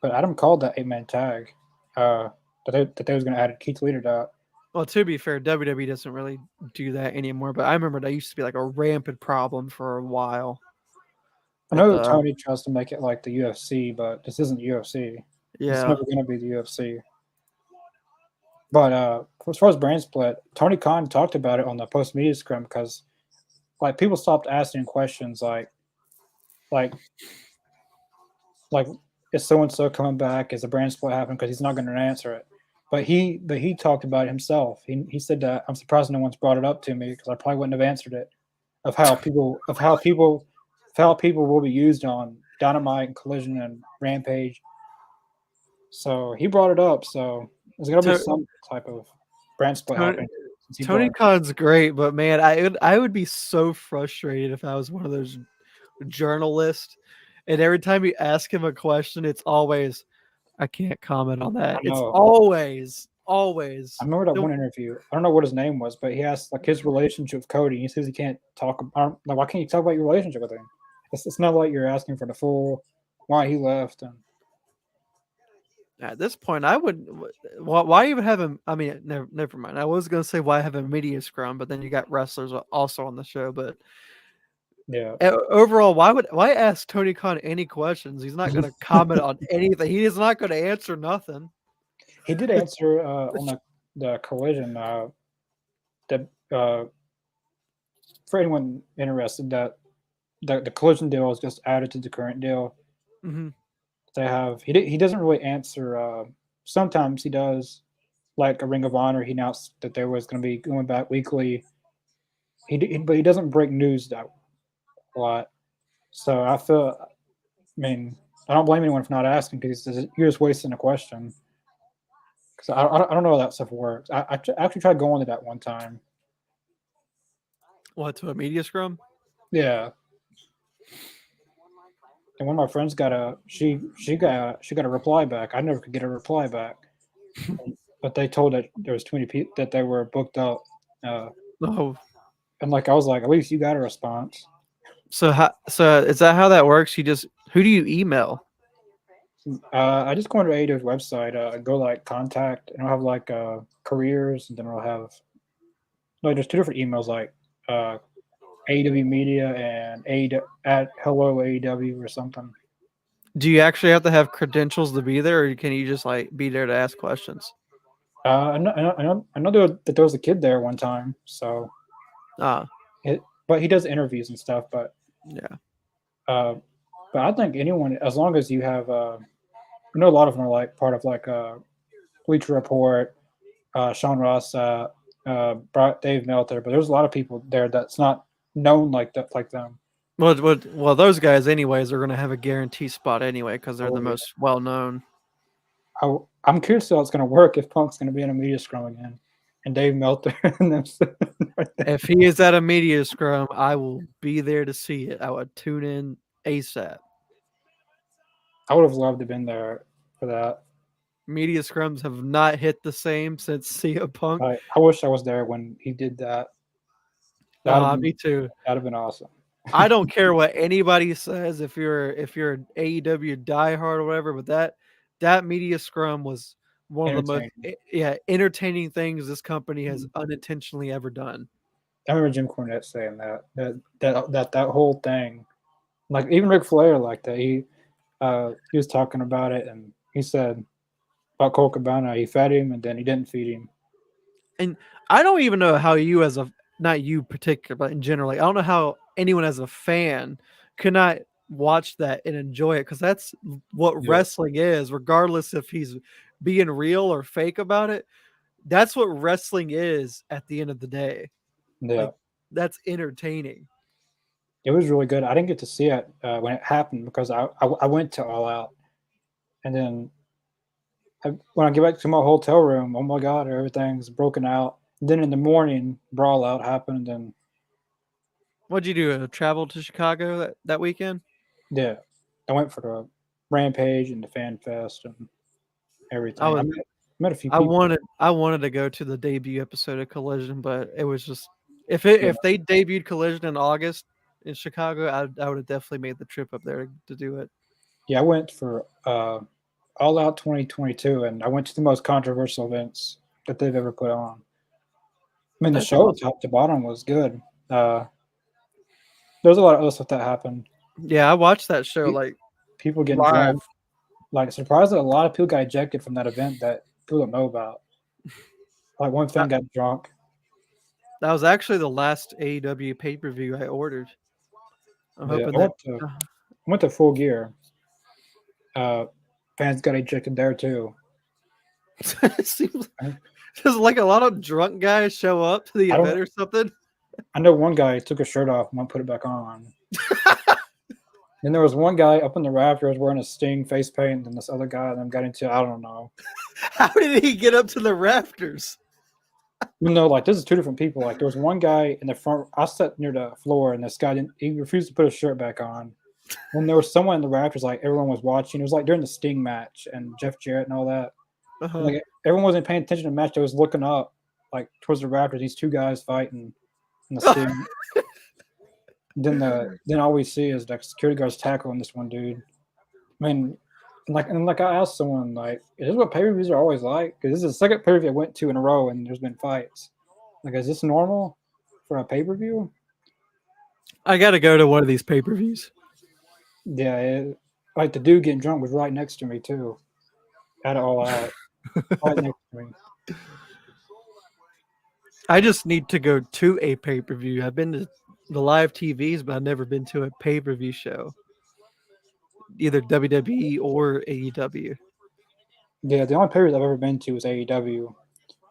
but Adam called that 8-man tag. That they was going to add a Keith Lee to that. Well, to be fair, WWE doesn't really do that anymore. But I remember that used to be like a rampant problem for a while. I know that Tony tries to make it like the UFC, but this isn't UFC. Yeah. It's never going to be the UFC. But as far as brand split, Tony Khan talked about it on the post media scrum because like people stopped asking questions like is so and so coming back? Is a brand split happening? Because he's not going to answer it. But he talked about it himself. He said that I'm surprised no one's brought it up to me because I probably wouldn't have answered it. Of how people will be used on Dynamite and Collision and Rampage. So he brought it up. So there's gonna be some type of brand split happening. Tony Khan's great, but man, I would be so frustrated if I was one of those journalists, and every time you ask him a question, it's always, I can't comment on that. It's always. I remember that one interview. I don't know what his name was, but he asked like his relationship with Cody. He says he can't talk. Like, why can't you talk about your relationship with him? It's not like you're asking for the full why he left. And at this point, I would. Why even have him? I mean, never mind. I was gonna say why have a media scrum, but then you got wrestlers also on the show. But yeah, overall, why ask Tony Khan any questions? He's not gonna comment on anything. He is not gonna answer nothing. He did answer on the Collision that for anyone interested that the Collision deal is just added to the current deal. Mm-hmm. They have he doesn't really answer. Sometimes he does, like a Ring of Honor. He announced that there was going to be going back weekly. But he doesn't break news that a lot. So I mean, I don't blame anyone for not asking because you're just wasting a question. Because I don't know how that stuff works. I actually tried going to that one time. What, to a media scrum? Yeah. And one of my friends got a reply back. I never could get a reply back, but they told that there was too many people that they were booked up. And like I was like, at least you got a response. So is that how that works? Who do you email? I just go into AEW's website, go like contact, and I'll have like careers, and then I'll have there's two different emails like AEW Media and at Hello AEW or something. Do you actually have to have credentials to be there, or can you just like be there to ask questions? I know that there was a kid there one time, so but he does interviews and stuff. But yeah, but I think anyone, as long as you have, I know a lot of them are like part of like Bleacher Report, Sean Ross, Dave Meltzer, but there's a lot of people there that's not known like that, like them. Well, those guys anyways are going to have a guarantee spot anyway because they're the most well known. I'm curious how it's going to work if Punk's going to be in a media scrum again, and Dave Meltzer. Right, if he is at a media scrum, I will be there to see it. I would tune in ASAP. I would have loved to have been there for that. Media scrums have not hit the same since CM Punk. I wish I was there when he did that. Me too. That'd have been awesome. I don't care what anybody says if you're an AEW diehard or whatever, but that media scrum was one of the most entertaining things this company has unintentionally ever done. I remember Jim Cornette saying that whole thing, like even Ric Flair, like that. He was talking about it, and he said about Cole Cabana, he fed him and then he didn't feed him. And I don't even know how you not you particular, but in general, I don't know how anyone as a fan could not watch that and enjoy it, because that's what wrestling is, regardless if he's being real or fake about it. That's what wrestling is at the end of the day. Yeah, Like, that's entertaining. it was really good. I didn't get to see it when it happened because I went to All Out, and then when I get back to my hotel room, oh my god, everything's broken out. Then in the morning, Brawl Out happened, and What'd you do? Travel to Chicago that weekend? yeah, I went for the Rampage and the Fan Fest and everything. was Met a few I people. wanted to go to the debut episode of Collision, but it was just if Yeah. they debuted Collision in August in Chicago, I would have definitely made the trip up there to do it. Yeah, I went for All Out 2022, and I went to the most controversial events that they've ever put on. I mean, the That's show awesome. top to bottom was good. There's a lot of other stuff that happened. Yeah, I watched that show Pe- like People getting live. drunk. Like, surprised that a lot of people got ejected from that event that people don't know about. Like, one fan got drunk. That was actually the last AEW pay per view I ordered. I'm Yeah, hoping I that went to Full Gear. Fans got ejected there too. it seems there's like a lot of drunk guys show up to the I don't- event or something. I know one guy took his shirt off and went put it back on. Then there was one guy up in the rafters wearing a Sting face paint, and this other guy and them got into I don't know. How did he get up to the rafters? You know, like this is two different people. Like there was one guy in the front. I sat near the floor, and this guy didn't. He refused to put his shirt back on. When there was someone in the rafters, like everyone was watching. It was like during the Sting match and Jeff Jarrett and all that. Uh-huh. Like everyone wasn't paying attention to the match. They was looking up, like towards the rafters. These two guys fighting in the Sting. Then all we see is like security guards tackling this one dude. I mean, like I asked someone like, is this what pay per views are always like? Because this is the second pay per view I went to in a row, and there's been fights. Like, is this normal for a pay per view? I got to go to one of these pay per views. Yeah, like the dude getting drunk was right next to me too. Had it all out, right next to me. I just need to go to a pay per view. I've been to the live TVs, but I've never been to a pay per view show, either WWE or AEW. Yeah, the only pay per view I've ever been to is AEW.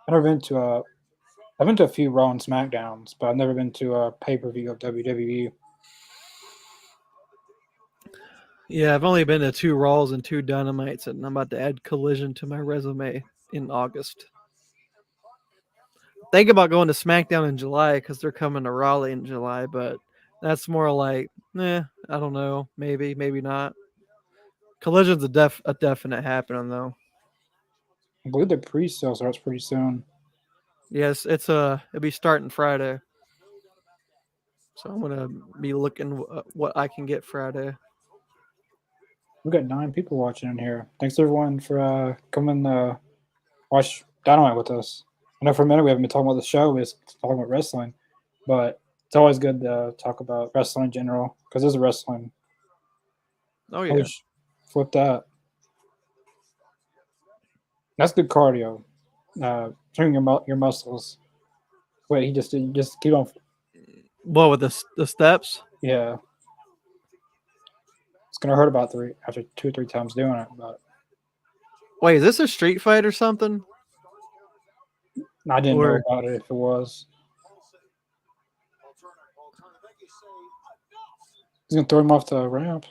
I've never been to I've been to a few Raw and SmackDowns, but I've never been to a pay per view of WWE. Yeah, I've only been to 2 Raws and 2 Dynamites, and I'm about to add Collision to my resume in August. Think about going to SmackDown in July because they're coming to Raleigh in July, but that's more like, I don't know, maybe not. Collision's a definite happening though. I believe the pre-sale starts pretty soon. Yes, it'll be starting Friday, so I'm gonna be looking what I can get Friday. We got 9 people watching in here. Thanks everyone for coming watch Dynamite with us. I know for a minute we haven't been talking about the show, we're just talking about wrestling, but it's always good to talk about wrestling in general because there's a wrestling. Oh yeah, Flip that. That's good cardio. Training your muscles. Wait, he just keep on. what with the steps? Yeah, it's gonna hurt about after 2 or 3 times doing it, but. Wait, is this a street fight or something? I didn't know about it if it was. He's going to throw him off the ramp.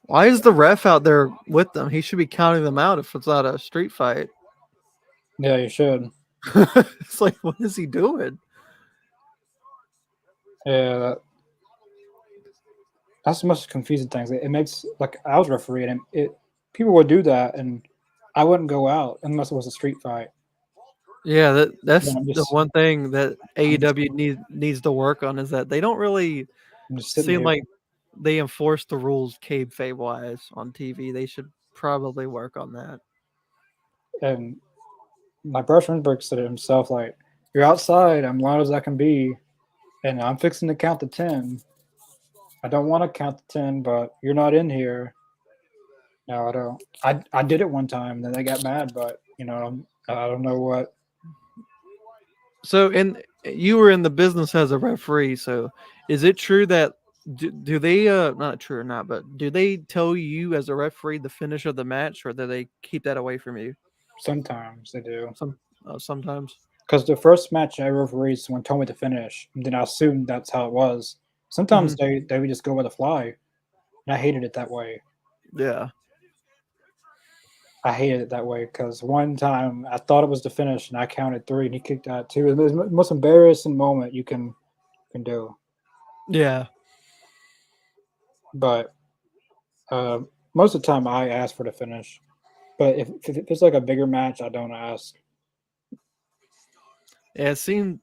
Why is the ref out there with them? He should be counting them out if it's not a street fight. Yeah, you should. It's like, what is he doing? Yeah, that's the most confusing things. It makes, like, I was refereeing, and people would do that, and I wouldn't go out unless it was a street fight. Yeah, that's Yeah, the one thing that AEW needs to work on is that they don't really seem like they enforce the rules kayfabe wise on TV. They should probably work on that. And my Bruce Renberg said it himself, like, you're outside, I'm loud as I can be, and I'm fixing to count to 10. I don't want to count to 10, but you're not in here. No, I don't. I did it one time, then they got mad, but, I don't know what. So, and you were in the business as a referee. So, is it true that Do they not true or not, but do they tell you as a referee the finish of the match, or do they keep that away from you? Sometimes they do. Sometimes. Because the first match I refereed, someone told me to finish, and then I assumed that's how it was. Sometimes they would just go with the fly, and I hated it that way. Yeah. I hated it that way because one time I thought it was the finish, and I counted 3, and he kicked out 2. It was the most embarrassing moment you can do. Yeah. But most of the time, I ask for the finish. But if it's like a bigger match, I don't ask. Yeah, seems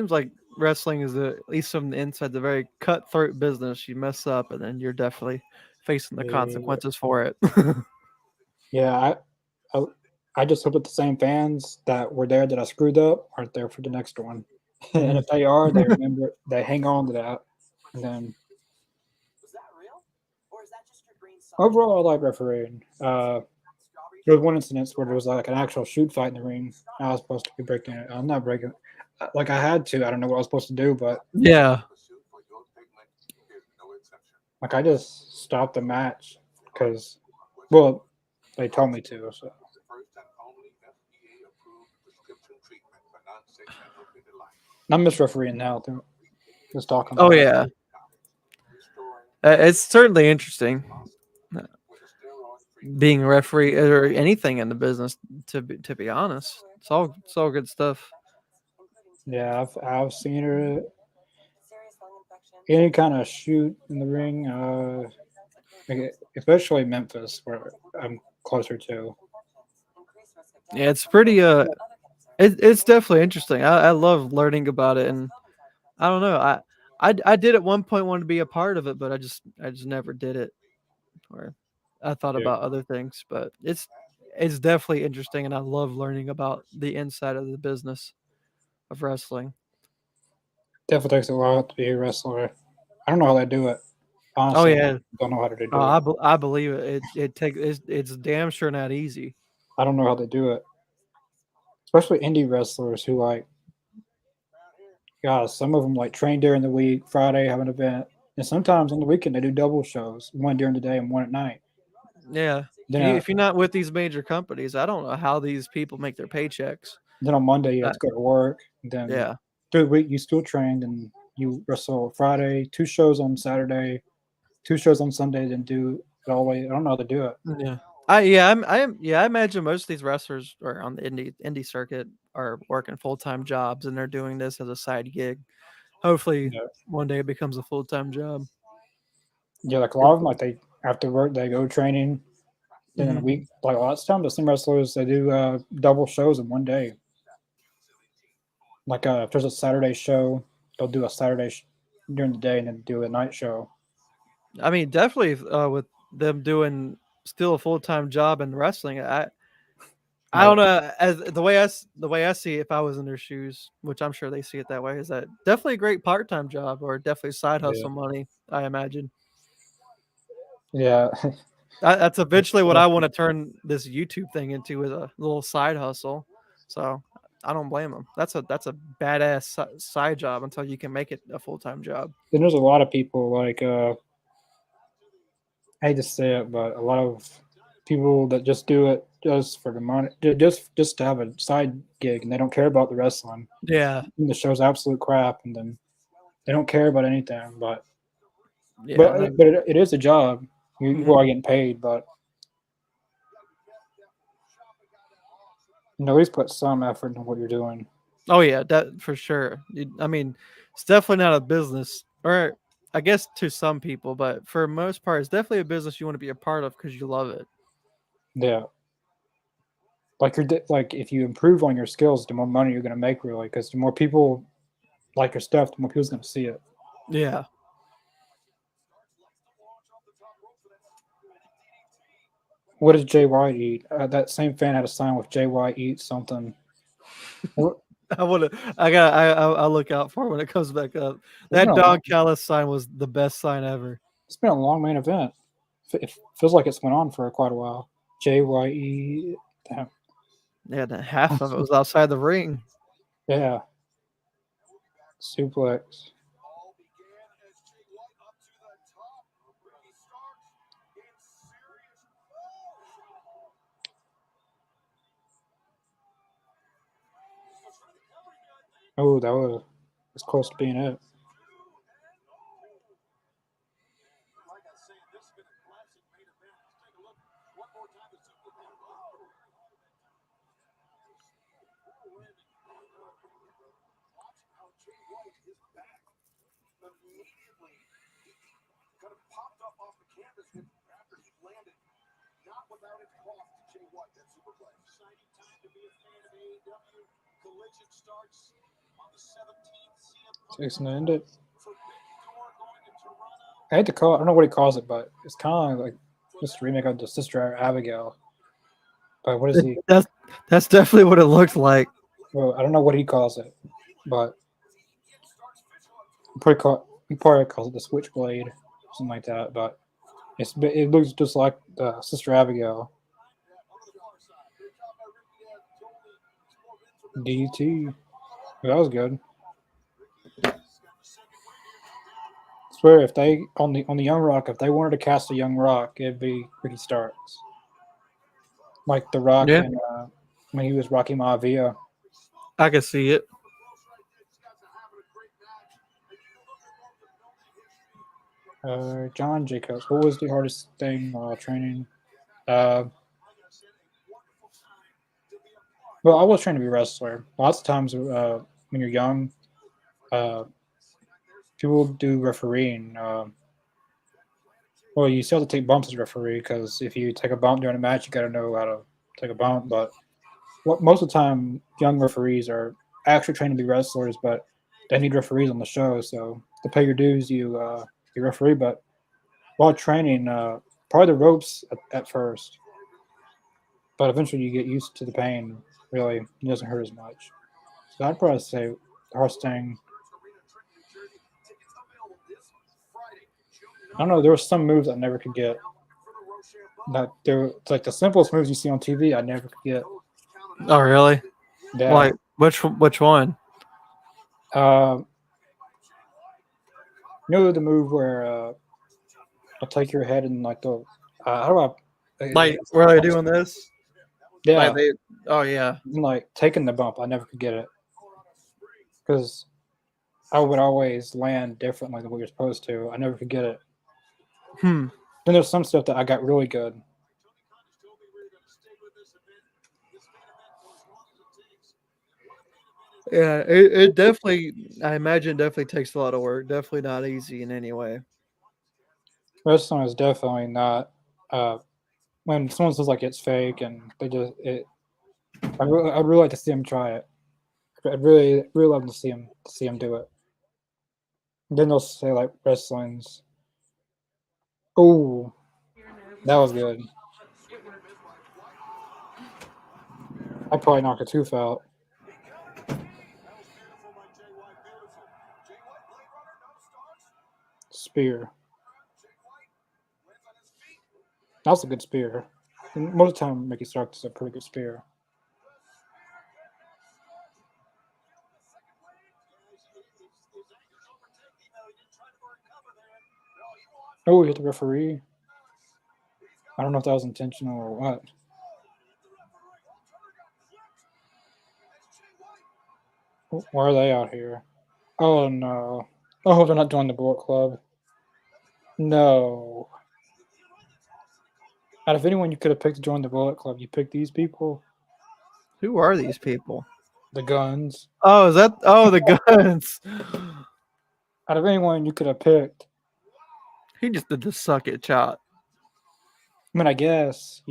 like wrestling is at least from the inside, the very cutthroat business. You mess up, and then you're definitely facing the Yeah. consequences for it. Yeah, I just hope that the same fans that were there that I screwed up aren't there for the next one. And if they are, they remember it, they hang on to that. And then Was that real? Or is that just your green sauce? overall, I like refereeing. There was one incident where there was like an actual shoot fight in the ring. I was supposed to be breaking it. I'm not breaking it. Like I had to. I don't know what I was supposed to do, but Yeah. like I just stopped the match because, well, they told me to. So I'm just refereeing now. Too. Just talking. Oh About it. yeah. It's certainly interesting being a referee or anything in the business. To be honest, it's all good stuff. Yeah, I've seen her any kind of shoot in the ring, especially Memphis, where I'm closer to. Yeah, it's pretty. It's definitely interesting. I love learning about it, and I don't know. I did at one point want to be a part of it, but I just never did it. Or I thought Yeah. about other things, but it's definitely interesting, and I love learning about the inside of the business of wrestling. Definitely takes a while to be a wrestler. I don't know how they do it. Oh Honestly, yeah, don't know how to do it. I believe it. It's damn sure not easy. I don't know how they do it. Especially indie wrestlers who like, some of them like train during the week, Friday have an event, and sometimes on the weekend they do double shows, one during the day and one at night. Yeah, Then, if you're not with these major companies, I don't know how these people make their paychecks. then on Monday you have Uh, to go to work. Then yeah, through the week you still train, and you wrestle Friday, 2 shows on Saturday, 2 shows on Sunday, then do it all the way. I don't know how to do it. yeah. I imagine most of these wrestlers are on the indie circuit are working full-time jobs and they're doing this as a side gig. Hopefully Yeah, one day it becomes a full-time job. yeah. Like a lot of them, like they after work they go training. Then in a Mhm. week, like a lot of times, the some wrestlers they do double shows in one day. Like if there's a Saturday show, they'll do a during the day and then do a night show. I mean, definitely with them doing still a full-time job in wrestling, I Yeah, don't know as the way I see it, if I was in their shoes, which I'm sure they see it that way, is that definitely a great part-time job or definitely side yeah, hustle money, I imagine. yeah. That's eventually what I want to turn this YouTube thing into, is a little side hustle. So I don't blame them. That's a badass side job until you can make it a full-time job. Then there's a lot of people like I hate to say it, but a lot of people that just do it just for the money, just to have a side gig, and they don't care about the wrestling. Yeah, And the show's absolute crap, and then they don't care about anything. But yeah, no, it is a job. You are getting paid, but at least put some effort into what you're doing. oh yeah, that for sure. I mean, it's definitely not a business, or I guess to some people, but for most part, it's definitely a business you want to be a part of because you love it. Yeah. Like like if you improve on your skills, the more money you're going to make, really, because the more people like your stuff, the more people's going to see it. Yeah. What does Jay White eat? That same fan had a sign with Jay White eats something. What- I'll look out for it when it comes back up. It's been That a long, Don Callis sign was the best sign ever. it's been a long main event. It feels like it's went on for quite a while. Jay White, damn. Yeah, half of it was outside the ring. Yeah, suplex. Oh, that was close to being it. Like I said, this has been a classic main event. Let's take a look one more time to see what they Watch how Jay White is back. Immediately, he kind of popped up off the canvas after he landed. Not without its cost to Jay White, that superplex. Exciting time to be a fan of AEW. Collision starts on the 17th. CM Punk Fixing to end it. Forbidden Door going to Toronto. I hate to call it. I don't know what he calls it, but it's kind of like just a remake of the Sister Abigail. But what is he? That's definitely what it looks like. Well, I don't know what he calls it, but he probably calls it the Switchblade, something like that. But it looks just like the Sister Abigail. DT. That was good. I swear, if they on the Young Rock, if they wanted to cast a Young Rock, it'd be Ricky Starks, like the Rock Yeah. and when he was Rocky Maivia. I can see it. John Jacobs. What was the hardest thing while training? Well, I was trying to be a wrestler. Lots of times when you're young, people do refereeing. Well, you still have to take bumps as a referee because if you take a bump during a match, you got to know how to take a bump. But most of the time, young referees are actually trained to be wrestlers, but they need referees on the show. So to pay your dues, you referee. But while training, probably the ropes at first, but eventually you get used to the pain. Really, it doesn't hurt as much. So I'd probably say the hardest thing. I don't know. There were some moves I never could get. It's like the simplest moves you see on TV. I never could get. Oh, really? Yeah. Like which one? You know the move where I'll take your head and like the how do I Like were they doing this? yeah Like they, oh yeah. like taking the bump. I never could get it because I would always land differently than what you're supposed to. I never could get it. Then there's some stuff that I got really good. Yeah, it definitely. I imagine it definitely takes a lot of work. Definitely not easy in any way. Wrestling is definitely not. When someone says like it's fake and they just it, I'd really like to see them try it. I'd really love to see them do it. And then they'll say like wrestling's. Oh, that was good. I probably knocked a tooth out. Spear. That's a good spear. And most of the time, Mickey Starks is a pretty good spear. Oh, he hit the referee. I don't know if that was intentional or what. Why are they out here? Oh no. Oh, they're not doing the Bullet Club. No. Out of anyone you could have picked to join the Bullet Club, you picked these people. Who are these people? The Guns. Oh, is that? Oh, the Guns. Out of anyone you could have picked. He just did the suck it shot. I mean, I guess,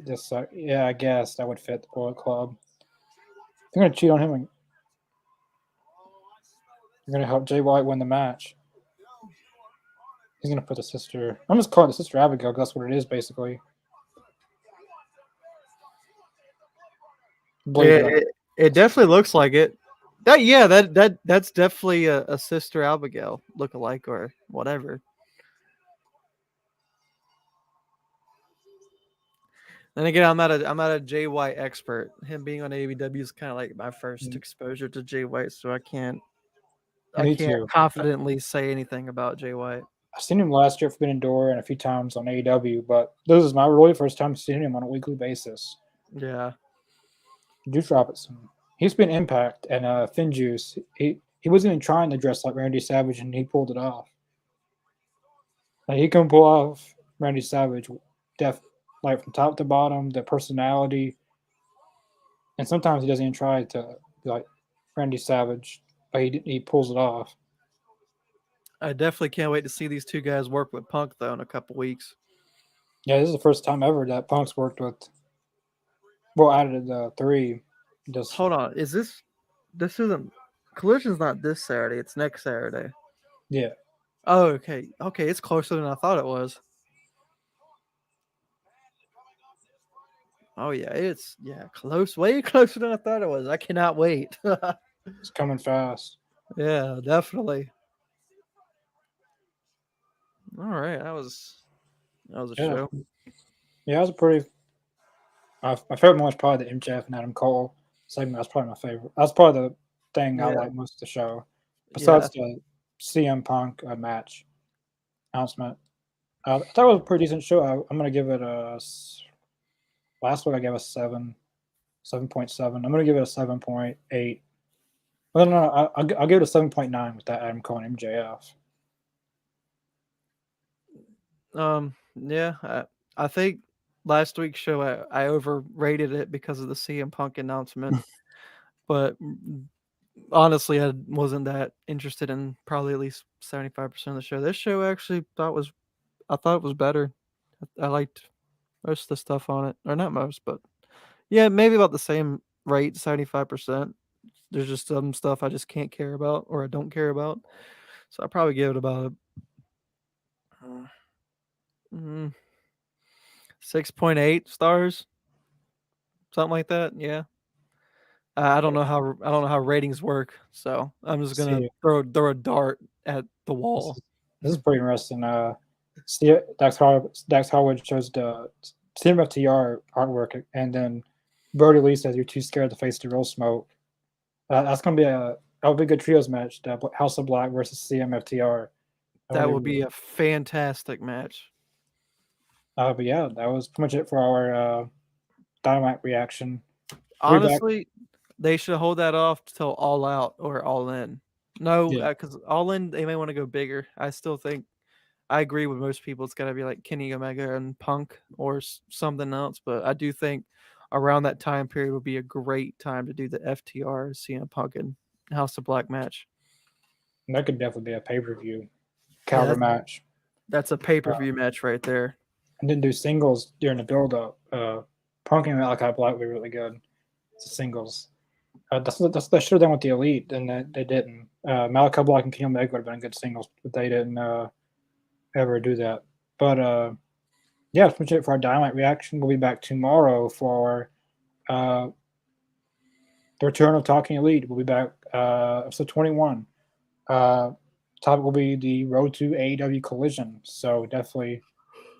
just I guess that would fit the Bullet Club. They're going to cheat on him. And they're going to help Jay White win the match. He's going to put the sister. I'm just calling it the Sister Abigail because that's what it is, basically. It definitely looks like it. That's definitely a Sister Abigail lookalike or whatever. Then again, I'm not a Jay White expert. Him being on AEW is kind of like my first exposure to Jay White, so I can't confidently say anything about Jay White. I've seen him last year at Forbidden Door and a few times on AEW, but this is my really first time seeing him on a weekly basis. Yeah. Do drop it soon. He's been Impact and Finn Juice. He wasn't even trying to dress like Randy Savage, and he pulled it off. Like he can pull off Randy Savage, like from top to bottom, the personality, and sometimes he doesn't even try to be like Randy Savage, but he pulls it off. I definitely can't wait to see these two guys work with Punk though in a couple weeks. Yeah, this is the first time ever that Punk's worked with. Well, out of the three, just Hold on, is this? This isn't. Collision's not this Saturday. It's next Saturday. yeah. Oh, okay. Okay, it's closer than I thought it was. Oh yeah, it's close, way closer than I thought it was. I cannot wait. It's coming fast. Yeah, definitely. All right, that was a Yeah, show. yeah. It was a pretty. My favorite one was probably the MJF and Adam Cole segment. That's probably my favorite. That's probably the thing I Yeah, like most of the show, yeah. besides the CM Punk match announcement. I thought it was a pretty decent show. I'm gonna give it a. Last week I gave a 7.7. I'm gonna give it a 7.8. Well, no, I'll give it a 7.9 with that Adam Cole and MJF. Yeah. I think last week's show I overrated it because of the CM Punk announcement, but honestly, I wasn't that interested in probably at least 75% of the show. This show actually I thought it was better. I liked most of the stuff on it, or not most, but yeah, maybe about the same rate, 75%. There's just some stuff I just can't care about or I don't care about. So I probably give it about mm, 6.8 stars, something like that. Yeah. I don't know how ratings work, so I'm just gonna See, throw a dart at the this wall. is, this is pretty interesting. See, Dax Harwood shows the CMFTR artwork, and then Brody Lee says you're too scared to face the real smoke. That's gonna be that'll be a good trios match. The House of Black versus CMFTR. That would be a fantastic match. But yeah, that was pretty much it for our Dynamite reaction. We'll be back. Honestly, they should hold that off till All Out or All In. No, Yeah, because All In they may want to go bigger. I still think I agree with most people. It's got to be like Kenny Omega and Punk or something else. But I do think around that time period would be a great time to do the FTR CM Punk and House of Black match. and that could definitely be a pay per view Yeah, caliber match. that's a pay per view match right there. And then do singles during the build up. Punk and Malachi Black would be really good. It's a singles. They should have done with the Elite, and they didn't. Malachi Black and Kenny Omega would have been good singles, but they didn't ever do that. But yeah, that's much it for our Dynamite reaction. We'll be back tomorrow for the return of Talking Elite. We'll be back episode 21. Topic will be the road to AEW Collision. So definitely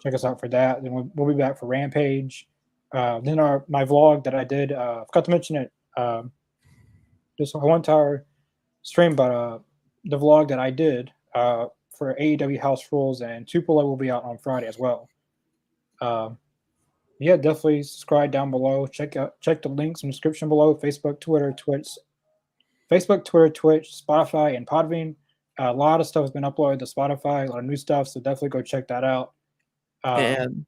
check us out for that. Then we'll be back for Rampage. Then my vlog that I did, forgot to mention it just one entire stream, but the vlog that I did for AEW House Rules and Tupelo will be out on Friday as well. Yeah, definitely subscribe down below. Check the links in the description below. Facebook, Twitter, Twitch, Spotify, and Podbean. A lot of stuff has been uploaded to Spotify, a lot of new stuff, so definitely go check that out. And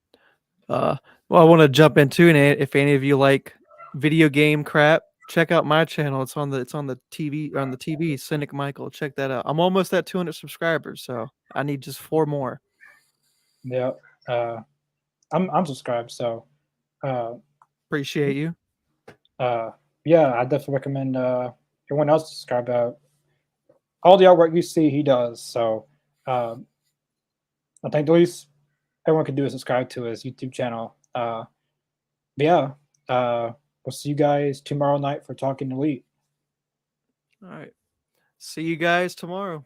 well, I want to jump into it. If any of you like video game crap, check out my channel. It's on the TV. Cynic Michael. Check that out. I'm almost at 200 subscribers, so I need just 4 more. Yeah, I'm subscribed, so Appreciate you. yeah, I definitely recommend everyone else to subscribe. All the artwork you see, he does. So I think the least everyone can do is subscribe to his YouTube channel. But yeah, we'll see you guys tomorrow night for Talking Elite. All right. See you guys tomorrow.